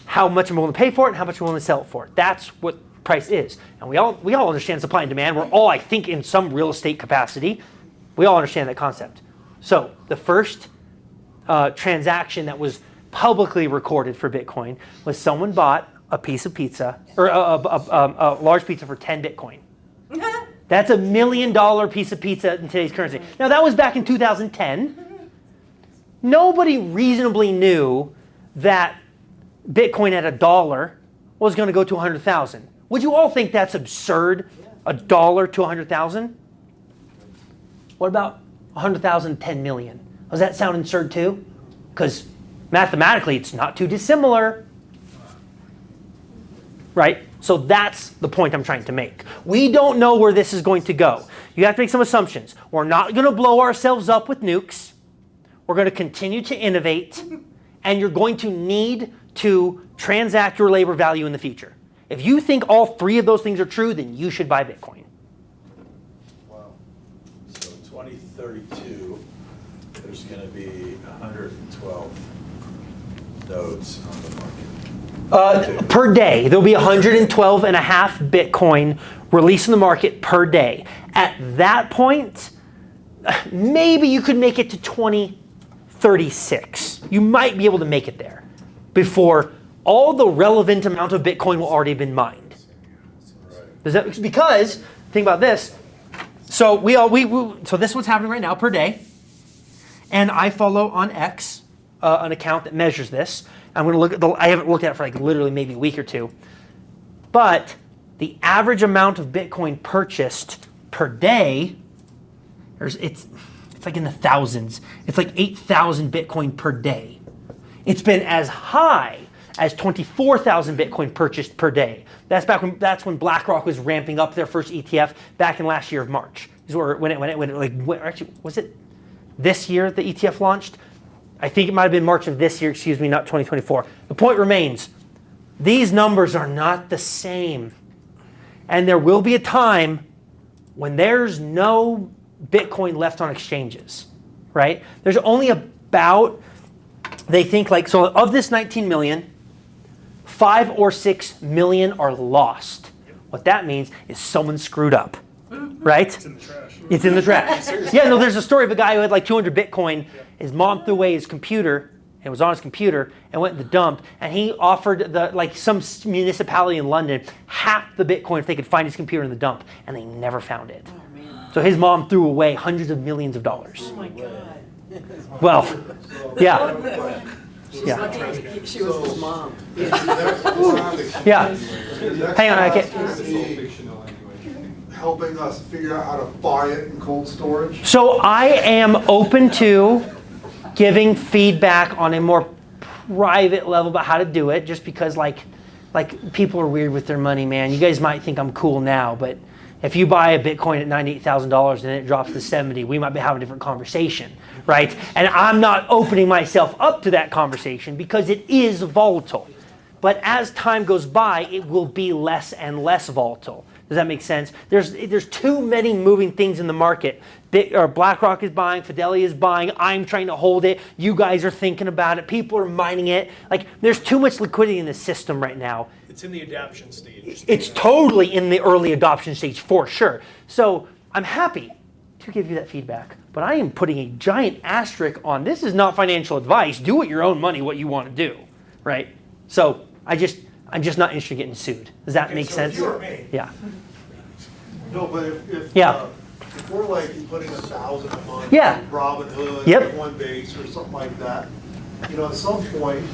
How much I'm willing to pay for it and how much I'm willing to sell it for. That's what price is. And we all understand supply and demand. We're all, I think, in some real estate capacity. We all understand that concept. So the first transaction that was publicly recorded for Bitcoin was someone bought a piece of pizza, or a large pizza for 10 Bitcoin. That's $1 million piece of pizza in today's currency. Now that was back in 2010. Nobody reasonably knew that Bitcoin at $1 was going to go to 100,000. Would you all think that's absurd? $1 to 100,000? What about 100,000, 10 million? Does that sound absurd too? Because mathematically, it's not too dissimilar, right? So that's the point I'm trying to make. We don't know where this is going to go. You have to make some assumptions. We're not going to blow ourselves up with nukes. We're going to continue to innovate, and you're going to need to transact your labor value in the future. If you think all three of those things are true, then you should buy Bitcoin. Wow. So 2032, there's going to be 112 nodes on the market. Per day. There'll be 112 and a half Bitcoin released in the market per day. At that point, maybe you could make it to 2036. You might be able to make it there before all the relevant amount of Bitcoin will already have been mined. Because, think about this. So so this is what's happening right now per day. And I follow on X an account that measures this. I'm going to look at I haven't looked at it for like literally maybe a week or two. But the average amount of Bitcoin purchased per day, it's like in the thousands. It's like 8,000 Bitcoin per day. It's been as high as 24,000 Bitcoin purchased per day. That's when BlackRock was ramping up their first ETF back in last year of March. Actually, was it this year the ETF launched? I think it might have been March of this year, excuse me, not 2024. The point remains, these numbers are not the same. And there will be a time when there's no Bitcoin left on exchanges, right? There's only about, they think so of this 19 million, 5 or 6 million are lost. What that means is someone screwed up, right? It's in the trash. It's in the trash. Yeah, no, there's a story of a guy who had like 200 Bitcoin. His mom threw away his computer, and it was on his computer, and went in the dump, and he offered some municipality in London half the Bitcoin if they could find his computer in the dump, and they never found it. Oh, man. So his mom threw away hundreds of millions of dollars. Oh my God. Well, yeah. She's lucky she was his mom. Yeah. Hang on, I can't. Helping us figure out how to buy it in cold storage? So I am open to giving feedback on a more private level about how to do it, just because like people are weird with their money, man. You guys might think I'm cool now, but if you buy a Bitcoin at $98,000 and it drops to 70, we might be having a different conversation, right? And I'm not opening myself up to that conversation because it is volatile. But as time goes by, it will be less and less volatile. Does that make sense? There's too many moving things in the market. BlackRock is buying, Fidelity is buying, I'm trying to hold it, you guys are thinking about it, people are mining it. Like, there's too much liquidity in the system right now. It's in the adoption stage. It's totally in the early adoption stage for sure. So I'm happy to give you that feedback, but I am putting a giant asterisk on this is not financial advice. Do with your own money what you want to do, right? So I'm just not interested in getting sued. Does that make sense? If you were me. Yeah. No, but if Yeah. if we're like putting 1,000 a month, Yeah. Robinhood, Yep. Coinbase or something like that, at some point,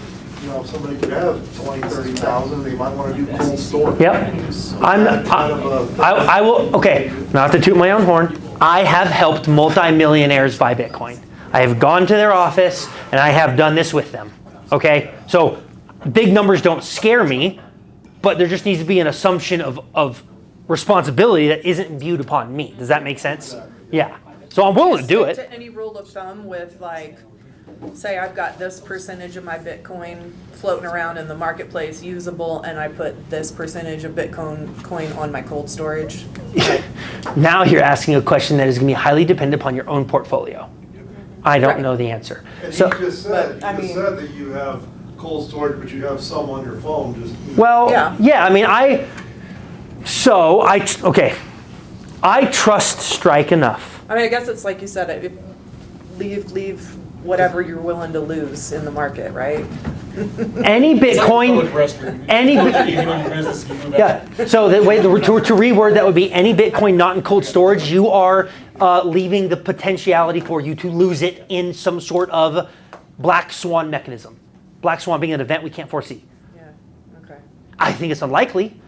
if somebody could have 20, 30,000, they might want to do cold storage. Yep. I will, okay, not to toot my own horn, I have helped multimillionaires buy Bitcoin. I have gone to their office and I have done this with them, okay? So big numbers don't scare me, but there just needs to be an assumption of responsibility that isn't viewed upon me. Does that make sense? Yeah. So I'm willing to do it. To any rule of thumb with like, say I've got this percentage of my Bitcoin floating around in the marketplace usable, and I put this percentage of Bitcoin on my cold storage. Now you're asking a question that is going to be highly dependent upon your own portfolio. I don't know the answer. And So, you just said that you have cold storage, but you have some on your phone. well, yeah, I mean, I trust Strike enough. I mean, I guess it's like you said, leave whatever you're willing to lose in the market, right? Any Bitcoin, So the way to reword that would be any Bitcoin not in cold storage, you are leaving the potentiality for you to lose it in some sort of black swan mechanism. Black swan being an event we can't foresee. Yeah. Okay. I think it's unlikely.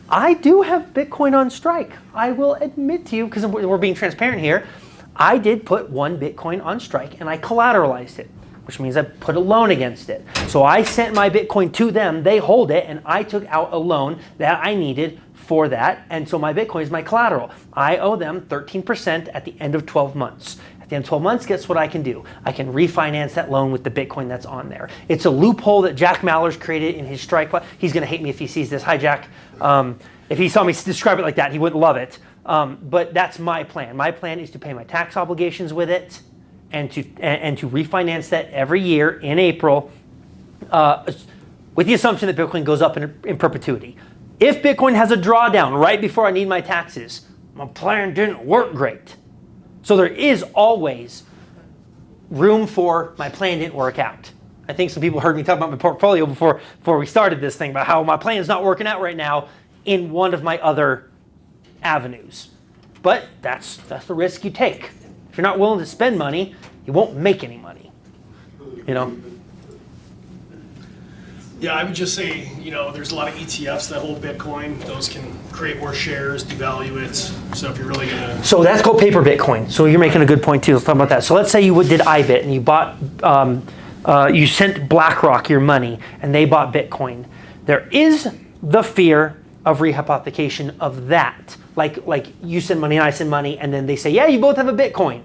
I do have Bitcoin on Strike. I will admit to you, because we're being transparent here, I did put one Bitcoin on Strike and I collateralized it, which means I put a loan against it. So I sent my Bitcoin to them, they hold it, and I took out a loan that I needed for that, and so my Bitcoin is my collateral. I owe them 13% at the end of 12 months. At the end of 12 months, guess what I can do? I can refinance that loan with the Bitcoin that's on there. It's a loophole that Jack Mallers created in his Strike. He's going to hate me if he sees this. Hi, Jack. If he saw me describe it like that, he wouldn't love it. But that's my plan. My plan is to pay my tax obligations with it and to refinance that every year in April with the assumption that Bitcoin goes up in perpetuity. If Bitcoin has a drawdown right before I need my taxes, my plan didn't work great. So there is always room for my plan didn't work out. I think some people heard me talk about my portfolio before we started this thing, about how my plan is not working out right now in one of my other avenues. But that's the risk you take. If you're not willing to spend money, you won't make any money. Yeah, I would just say, there's a lot of ETFs that hold Bitcoin. Those can create more shares, devalue it. So if you're really gonna... So that's called paper Bitcoin. So you're making a good point too. Let's talk about that. So let's say you did IBIT and you bought, you sent BlackRock your money and they bought Bitcoin. There is the fear of rehypothecation of that. Like you send money and I send money and then they say, yeah, you both have a Bitcoin.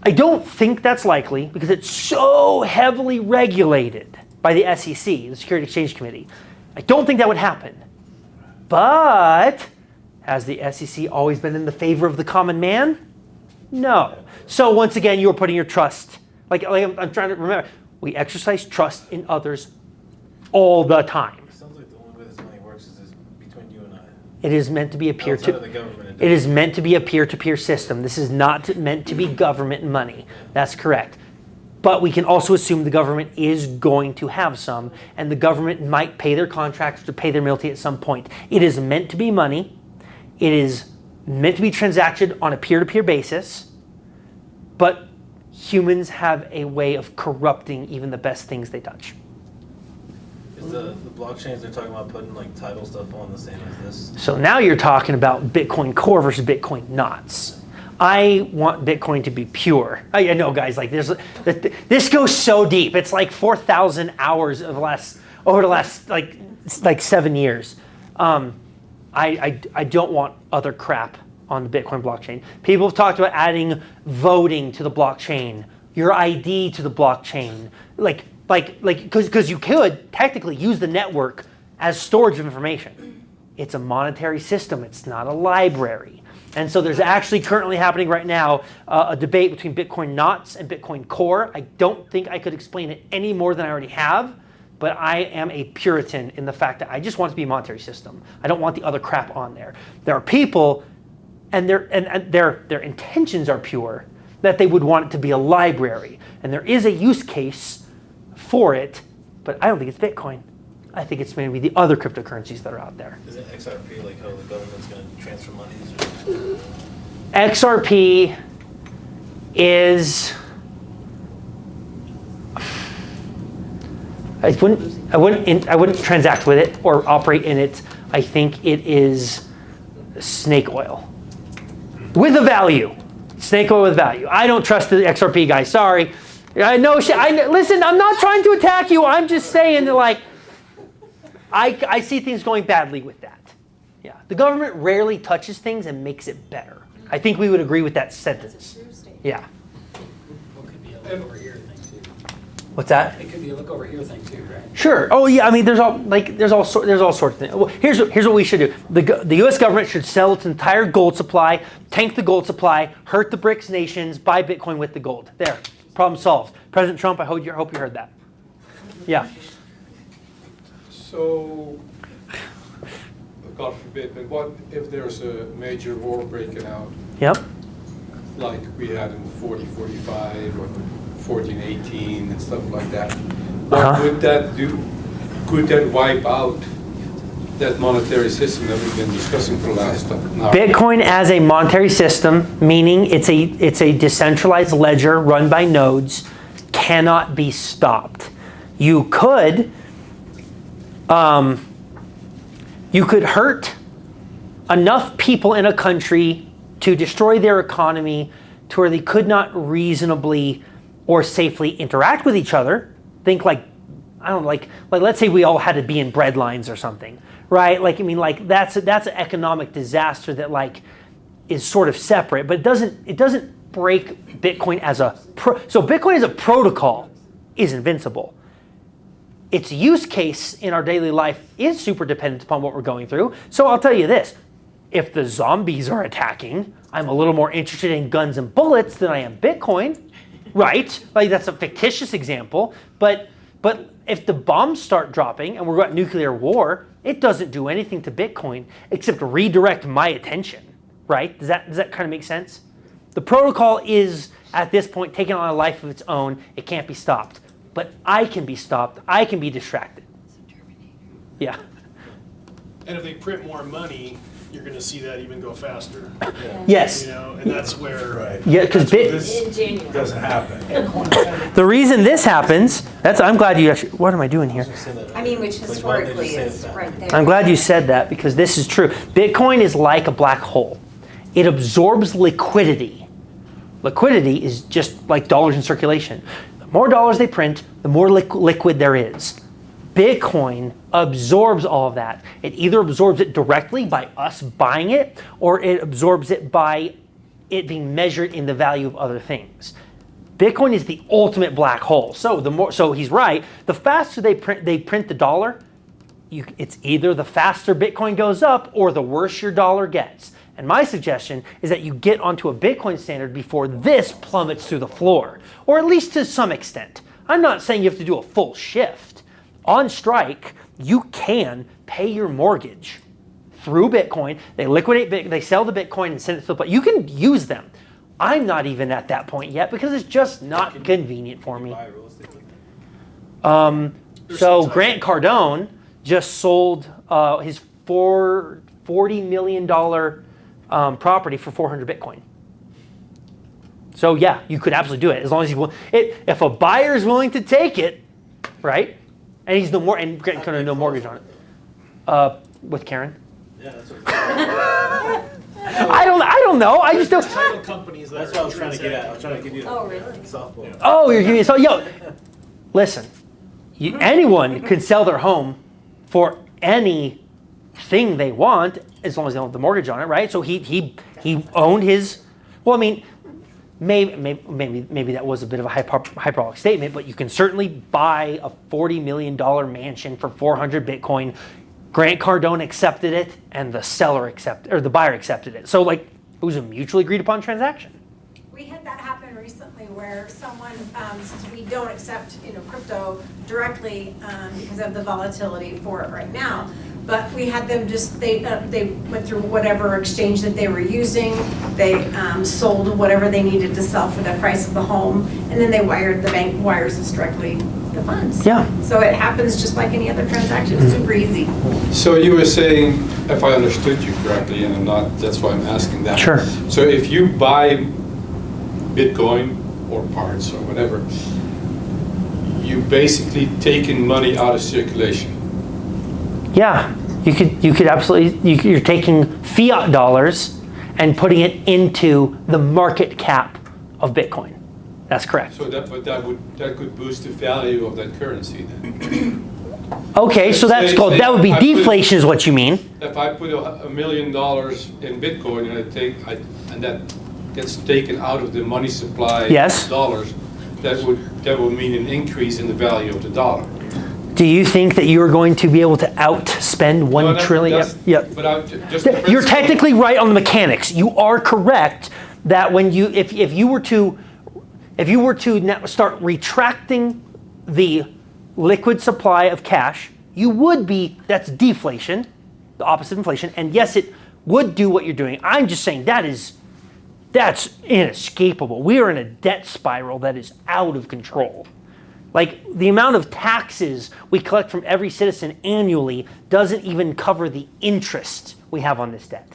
I don't think that's likely because it's so heavily regulated by the SEC, the Security Exchange Committee. I don't think that would happen. But has the SEC always been in the favor of the common man? No. So once again, you're putting your trust, like I'm trying to remember, we exercise trust in others all the time. It sounds like the only way this money works is between you and I. It is meant to be a It is meant to be a peer-to-peer system. This is not meant to be government money. That's correct. But we can also assume the government is going to have some, and the government might pay their contractors to pay their military at some point. It is meant to be money. It is meant to be transacted on a peer-to-peer basis, but humans have a way of corrupting even the best things they touch. Is the blockchains they're talking about putting like title stuff on the same as this? So now you're talking about Bitcoin Core versus Bitcoin Knots. I want Bitcoin to be pure. I know, guys, like this goes so deep. It's like 4,000 hours over the last like 7 years. I don't want other crap on the Bitcoin blockchain. People have talked about adding voting to the blockchain, your ID to the blockchain, because you could technically use the network as storage of information. It's a monetary system. It's not a library. And so there's actually currently happening right now a debate between Bitcoin Knots and Bitcoin Core. I don't think I could explain it any more than I already have, but I am a Puritan in the fact that I just want it to be a monetary system. I don't want the other crap on there. There are people, and their intentions are pure, that they would want it to be a library. And there is a use case for it, but I don't think it's Bitcoin. I think it's maybe the other cryptocurrencies that are out there. Is it XRP, like how the government's going to transfer monies? XRP is, I wouldn't transact with it or operate in it. I think it is snake oil with a value. Snake oil with value. I don't trust the XRP guy. Sorry. I know. Listen, I'm not trying to attack you. I'm just saying that, like, I see things going badly with that. Yeah. The government rarely touches things and makes it better. I think we would agree with that sentence. Yeah. Well, it could be a look over here thing too. What's that? It could be a look over here thing too, right? Sure. Oh yeah. I mean, there's all sorts of things. Well, here's what we should do. The U.S. government should sell its entire gold supply, tank the gold supply, hurt the BRICS nations, buy Bitcoin with the gold. There. Problem solved. President Trump, I hope you heard that. Yeah. So, God forbid, but what if there's a major war breaking out? Yep. Like we had in 4045 or 1418 and stuff like that. What would that do? Could that wipe out that monetary system that we've been discussing for the last hour? Bitcoin as a monetary system, meaning it's a decentralized ledger run by nodes, cannot be stopped. You could hurt enough people in a country to destroy their economy to where they could not reasonably or safely interact with each other. Think like, I don't know, like let's say we all had to be in bread lines or something, right? Like, I mean, like that's an economic disaster that like is sort of separate, but it doesn't break Bitcoin as so Bitcoin as a protocol is invincible. Its use case in our daily life is super dependent upon what we're going through. So I'll tell you this, if the zombies are attacking, I'm a little more interested in guns and bullets than I am Bitcoin, right? Like that's a fictitious example, but if the bombs start dropping and we're got nuclear war, it doesn't do anything to Bitcoin except redirect my attention, right? Does that kind of make sense? The protocol is, at this point, taking on a life of its own. It can't be stopped. But I can be stopped. I can be distracted. Yeah. And if they print more money, you're going to see that even go faster. Yeah. Yes. You know, and that's where. Right. Yeah, because This doesn't happen. the reason this happens, I'm glad you actually, what am I doing here? I mean, which historically is right there. I'm glad you said that because this is true. Bitcoin is like a black hole. It absorbs liquidity. Liquidity is just like dollars in circulation. The more dollars they print, the more liquid there is. Bitcoin absorbs all of that. It either absorbs it directly by us buying it, or it absorbs it by it being measured in the value of other things. Bitcoin is the ultimate black hole. So he's right. The faster they print the dollar, it's either the faster Bitcoin goes up or the worse your dollar gets. And my suggestion is that you get onto a Bitcoin standard before this plummets through the floor, or at least to some extent. I'm not saying you have to do a full shift. On Strike, you can pay your mortgage through Bitcoin. They liquidate, they sell the Bitcoin and send it to the place. You can use them. I'm not even at that point yet because it's just not convenient for me. So Grant Cardone just sold his $40 million property for 400 Bitcoin. So yeah, you could absolutely do it as long as if a buyer is willing to take it, right? And he's no more, and Grant Cardone no mortgage on it. With Karen. Yeah, that's what. I don't know. I just don't. Title companies. That's what I was trying to get at. I was trying to give you Oh, really? softball. Oh, you're giving me so listen. Anyone can sell their home for anything they want as long as they don't have the mortgage on it, right? So he owned his. Well, I mean, maybe that was a bit of a hyperbolic statement, but you can certainly buy a $40 million mansion for 400 Bitcoin Grant Cardone accepted it, and the buyer accepted it. So like, it was a mutually agreed upon transaction. We had that happen recently where someone, since we don't accept, crypto directly because of the volatility for it right now, but we had them they went through whatever exchange that they were using, they sold whatever they needed to sell for the price of the home, and then the bank wires us directly the funds. Yeah. So it happens just like any other transaction, it's super easy. So you were saying, if I understood you correctly, and I'm not, that's why I'm asking that. Sure. So if you buy Bitcoin or parts or whatever, you basically taking money out of circulation. Yeah, you could absolutely, you're taking fiat dollars and putting it into the market cap of Bitcoin. That's correct. So that could boost the value of that currency then. Okay, so that's called, that would be deflation is what you mean. If I put $1 million in Bitcoin and that gets taken out of the money supply dollars, that would mean an increase in the value of the dollar. Do you think that you're going to be able to outspend $1 trillion? Yep. But you're technically right on the mechanics. You are correct that when if you were to now start retracting the liquid supply of cash, that's deflation, the opposite of inflation. And yes, it would do what you're doing. I'm just saying that's inescapable. We are in a debt spiral that is out of control. Like, the amount of taxes we collect from every citizen annually doesn't even cover the interest we have on this debt.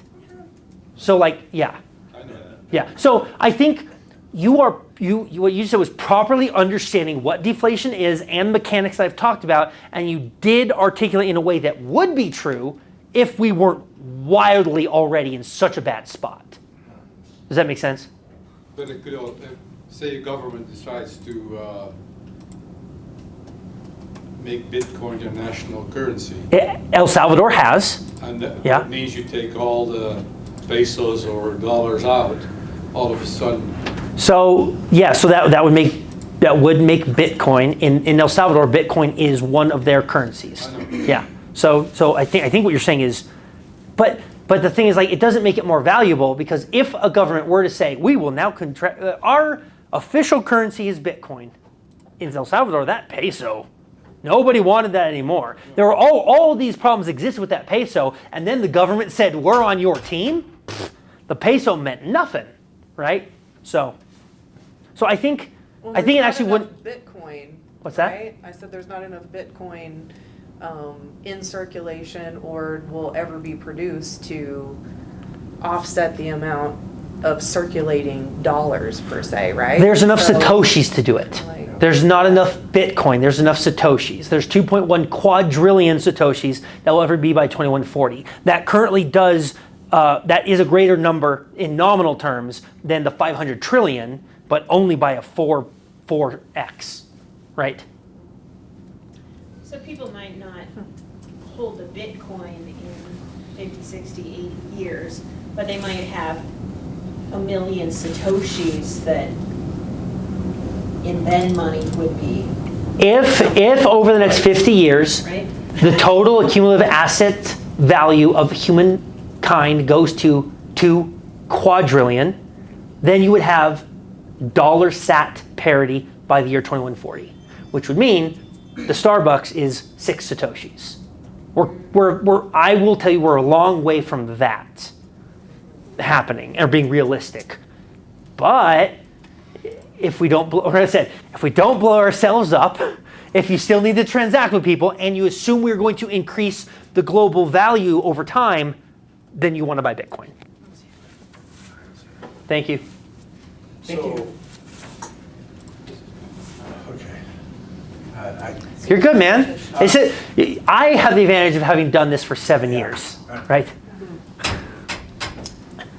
So like, yeah. I know that. Yeah. So I think what you said was properly understanding what deflation is and mechanics I've talked about, and you did articulate in a way that would be true if we weren't wildly already in such a bad spot. Does that make sense? But it could, say a government decides to make Bitcoin their national currency. El Salvador has. And that means you take all the pesos or dollars out all of a sudden. So yeah, so that would make Bitcoin in El Salvador. Bitcoin is one of their currencies. I know. Yeah. So I think what you're saying is, but the thing is, like, it doesn't make it more valuable, because if a government were to say, we will now our official currency is Bitcoin, in El Salvador, that peso, nobody wanted that anymore. There were all these problems existed with that peso, and then the government said, we're on your team. The peso meant nothing, right? So I think it actually wouldn't. Bitcoin. What's that? Right? I said there's not enough Bitcoin in circulation or will ever be produced to offset the amount of circulating dollars per se, right? There's enough Satoshis to do it. There's not enough Bitcoin. There's enough Satoshis. There's 2.1 quadrillion Satoshis that will ever be by 2140. That currently does, that is a greater number in nominal terms than the 500 trillion, but only by a 4x, right? So people might not hold the Bitcoin in 50, 60, 80 years, but they might have 1 million Satoshis that in then money would be. If over the next 50 years, right? The total cumulative asset value of humankind goes to 2 quadrillion, then you would have dollar sat parity by the year 2140, which would mean the Starbucks is 6 Satoshis. I will tell you, we're a long way from that happening or being realistic. But if we don't, like I said, if we don't blow ourselves up, if you still need to transact with people and you assume we're going to increase the global value over time, then you want to buy Bitcoin. Thank you. You're good, man. I have the advantage of having done this for 7 years, right?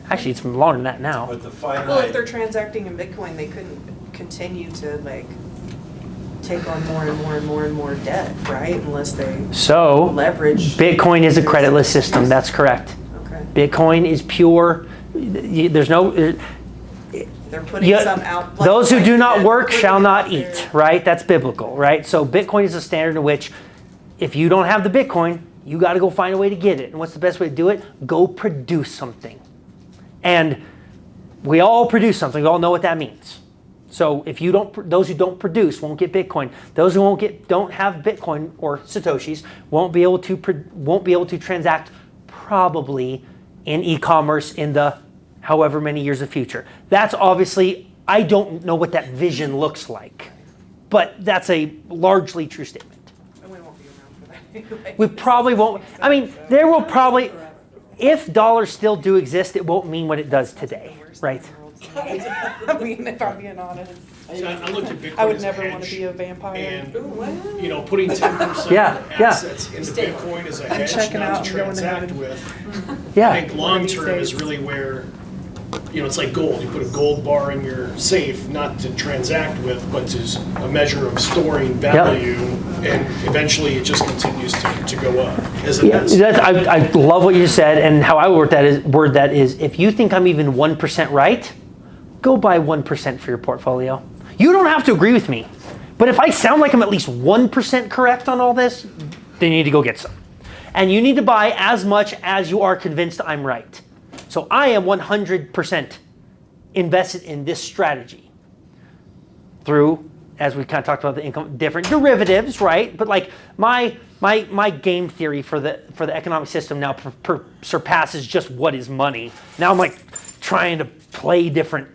Actually, it's longer than that now. But the Well, if they're transacting in Bitcoin, they couldn't continue to take on more and more and more and more debt, right? Unless they leverage. Bitcoin is a creditless system. That's correct. Okay. Bitcoin is pure. There's no. They're putting some out. Those who do not work shall not eat, right? That's biblical, right? So Bitcoin is a standard in which if you don't have the Bitcoin, You got to go find a way to get it. And what's the best way to do it? Go produce something. And we all produce something. We all know what that means. So if you don't, those who don't produce won't get Bitcoin. Those who don't have Bitcoin or Satoshis won't be able to transact probably in e-commerce in the however many years of future. That's obviously, I don't know what that vision looks like, but that's a largely true statement. And we won't be around for that. We probably won't. I mean, there will probably, if dollars still do exist, it won't mean what it does today, right? I mean, if I'm being honest, So I looked at Bitcoin I would as a never want hedge, to be a vampire. And, putting 10% Yeah, yeah. assets into Bitcoin as a hedge, checking not out to and going to transact heaven. with. Yeah. I think long term days. is really where, it's like gold. You put a gold bar in your safe, not to transact with, but as a measure of storing value, and eventually it just continues to go up, as it has. I love what you said, and how I word that is, if you think I'm even 1% right, go buy 1% for your portfolio. You don't have to agree with me, but if I sound like I'm at least 1% correct on all this, then you need to go get some. And you need to buy as much as you are convinced I'm right. So I am 100% invested in this strategy through, as we kind of talked about, the income, different derivatives, right? But like my game theory for the economic system now surpasses just what is money. Now I'm like trying to play different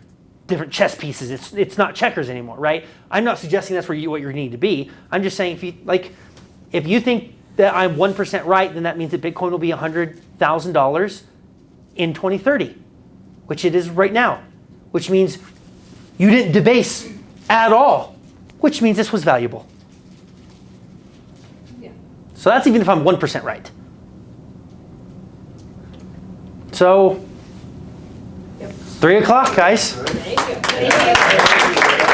chess pieces. It's not checkers anymore, right? I'm not suggesting that's what you need to be. I'm just saying if you think that I'm 1% right, then that means that Bitcoin will be $100,000 in 2030, which it is right now, which means you didn't debase at all, which means this was valuable. Yeah. So that's even if I'm 1% right. So, 3 o'clock, guys. Thank you.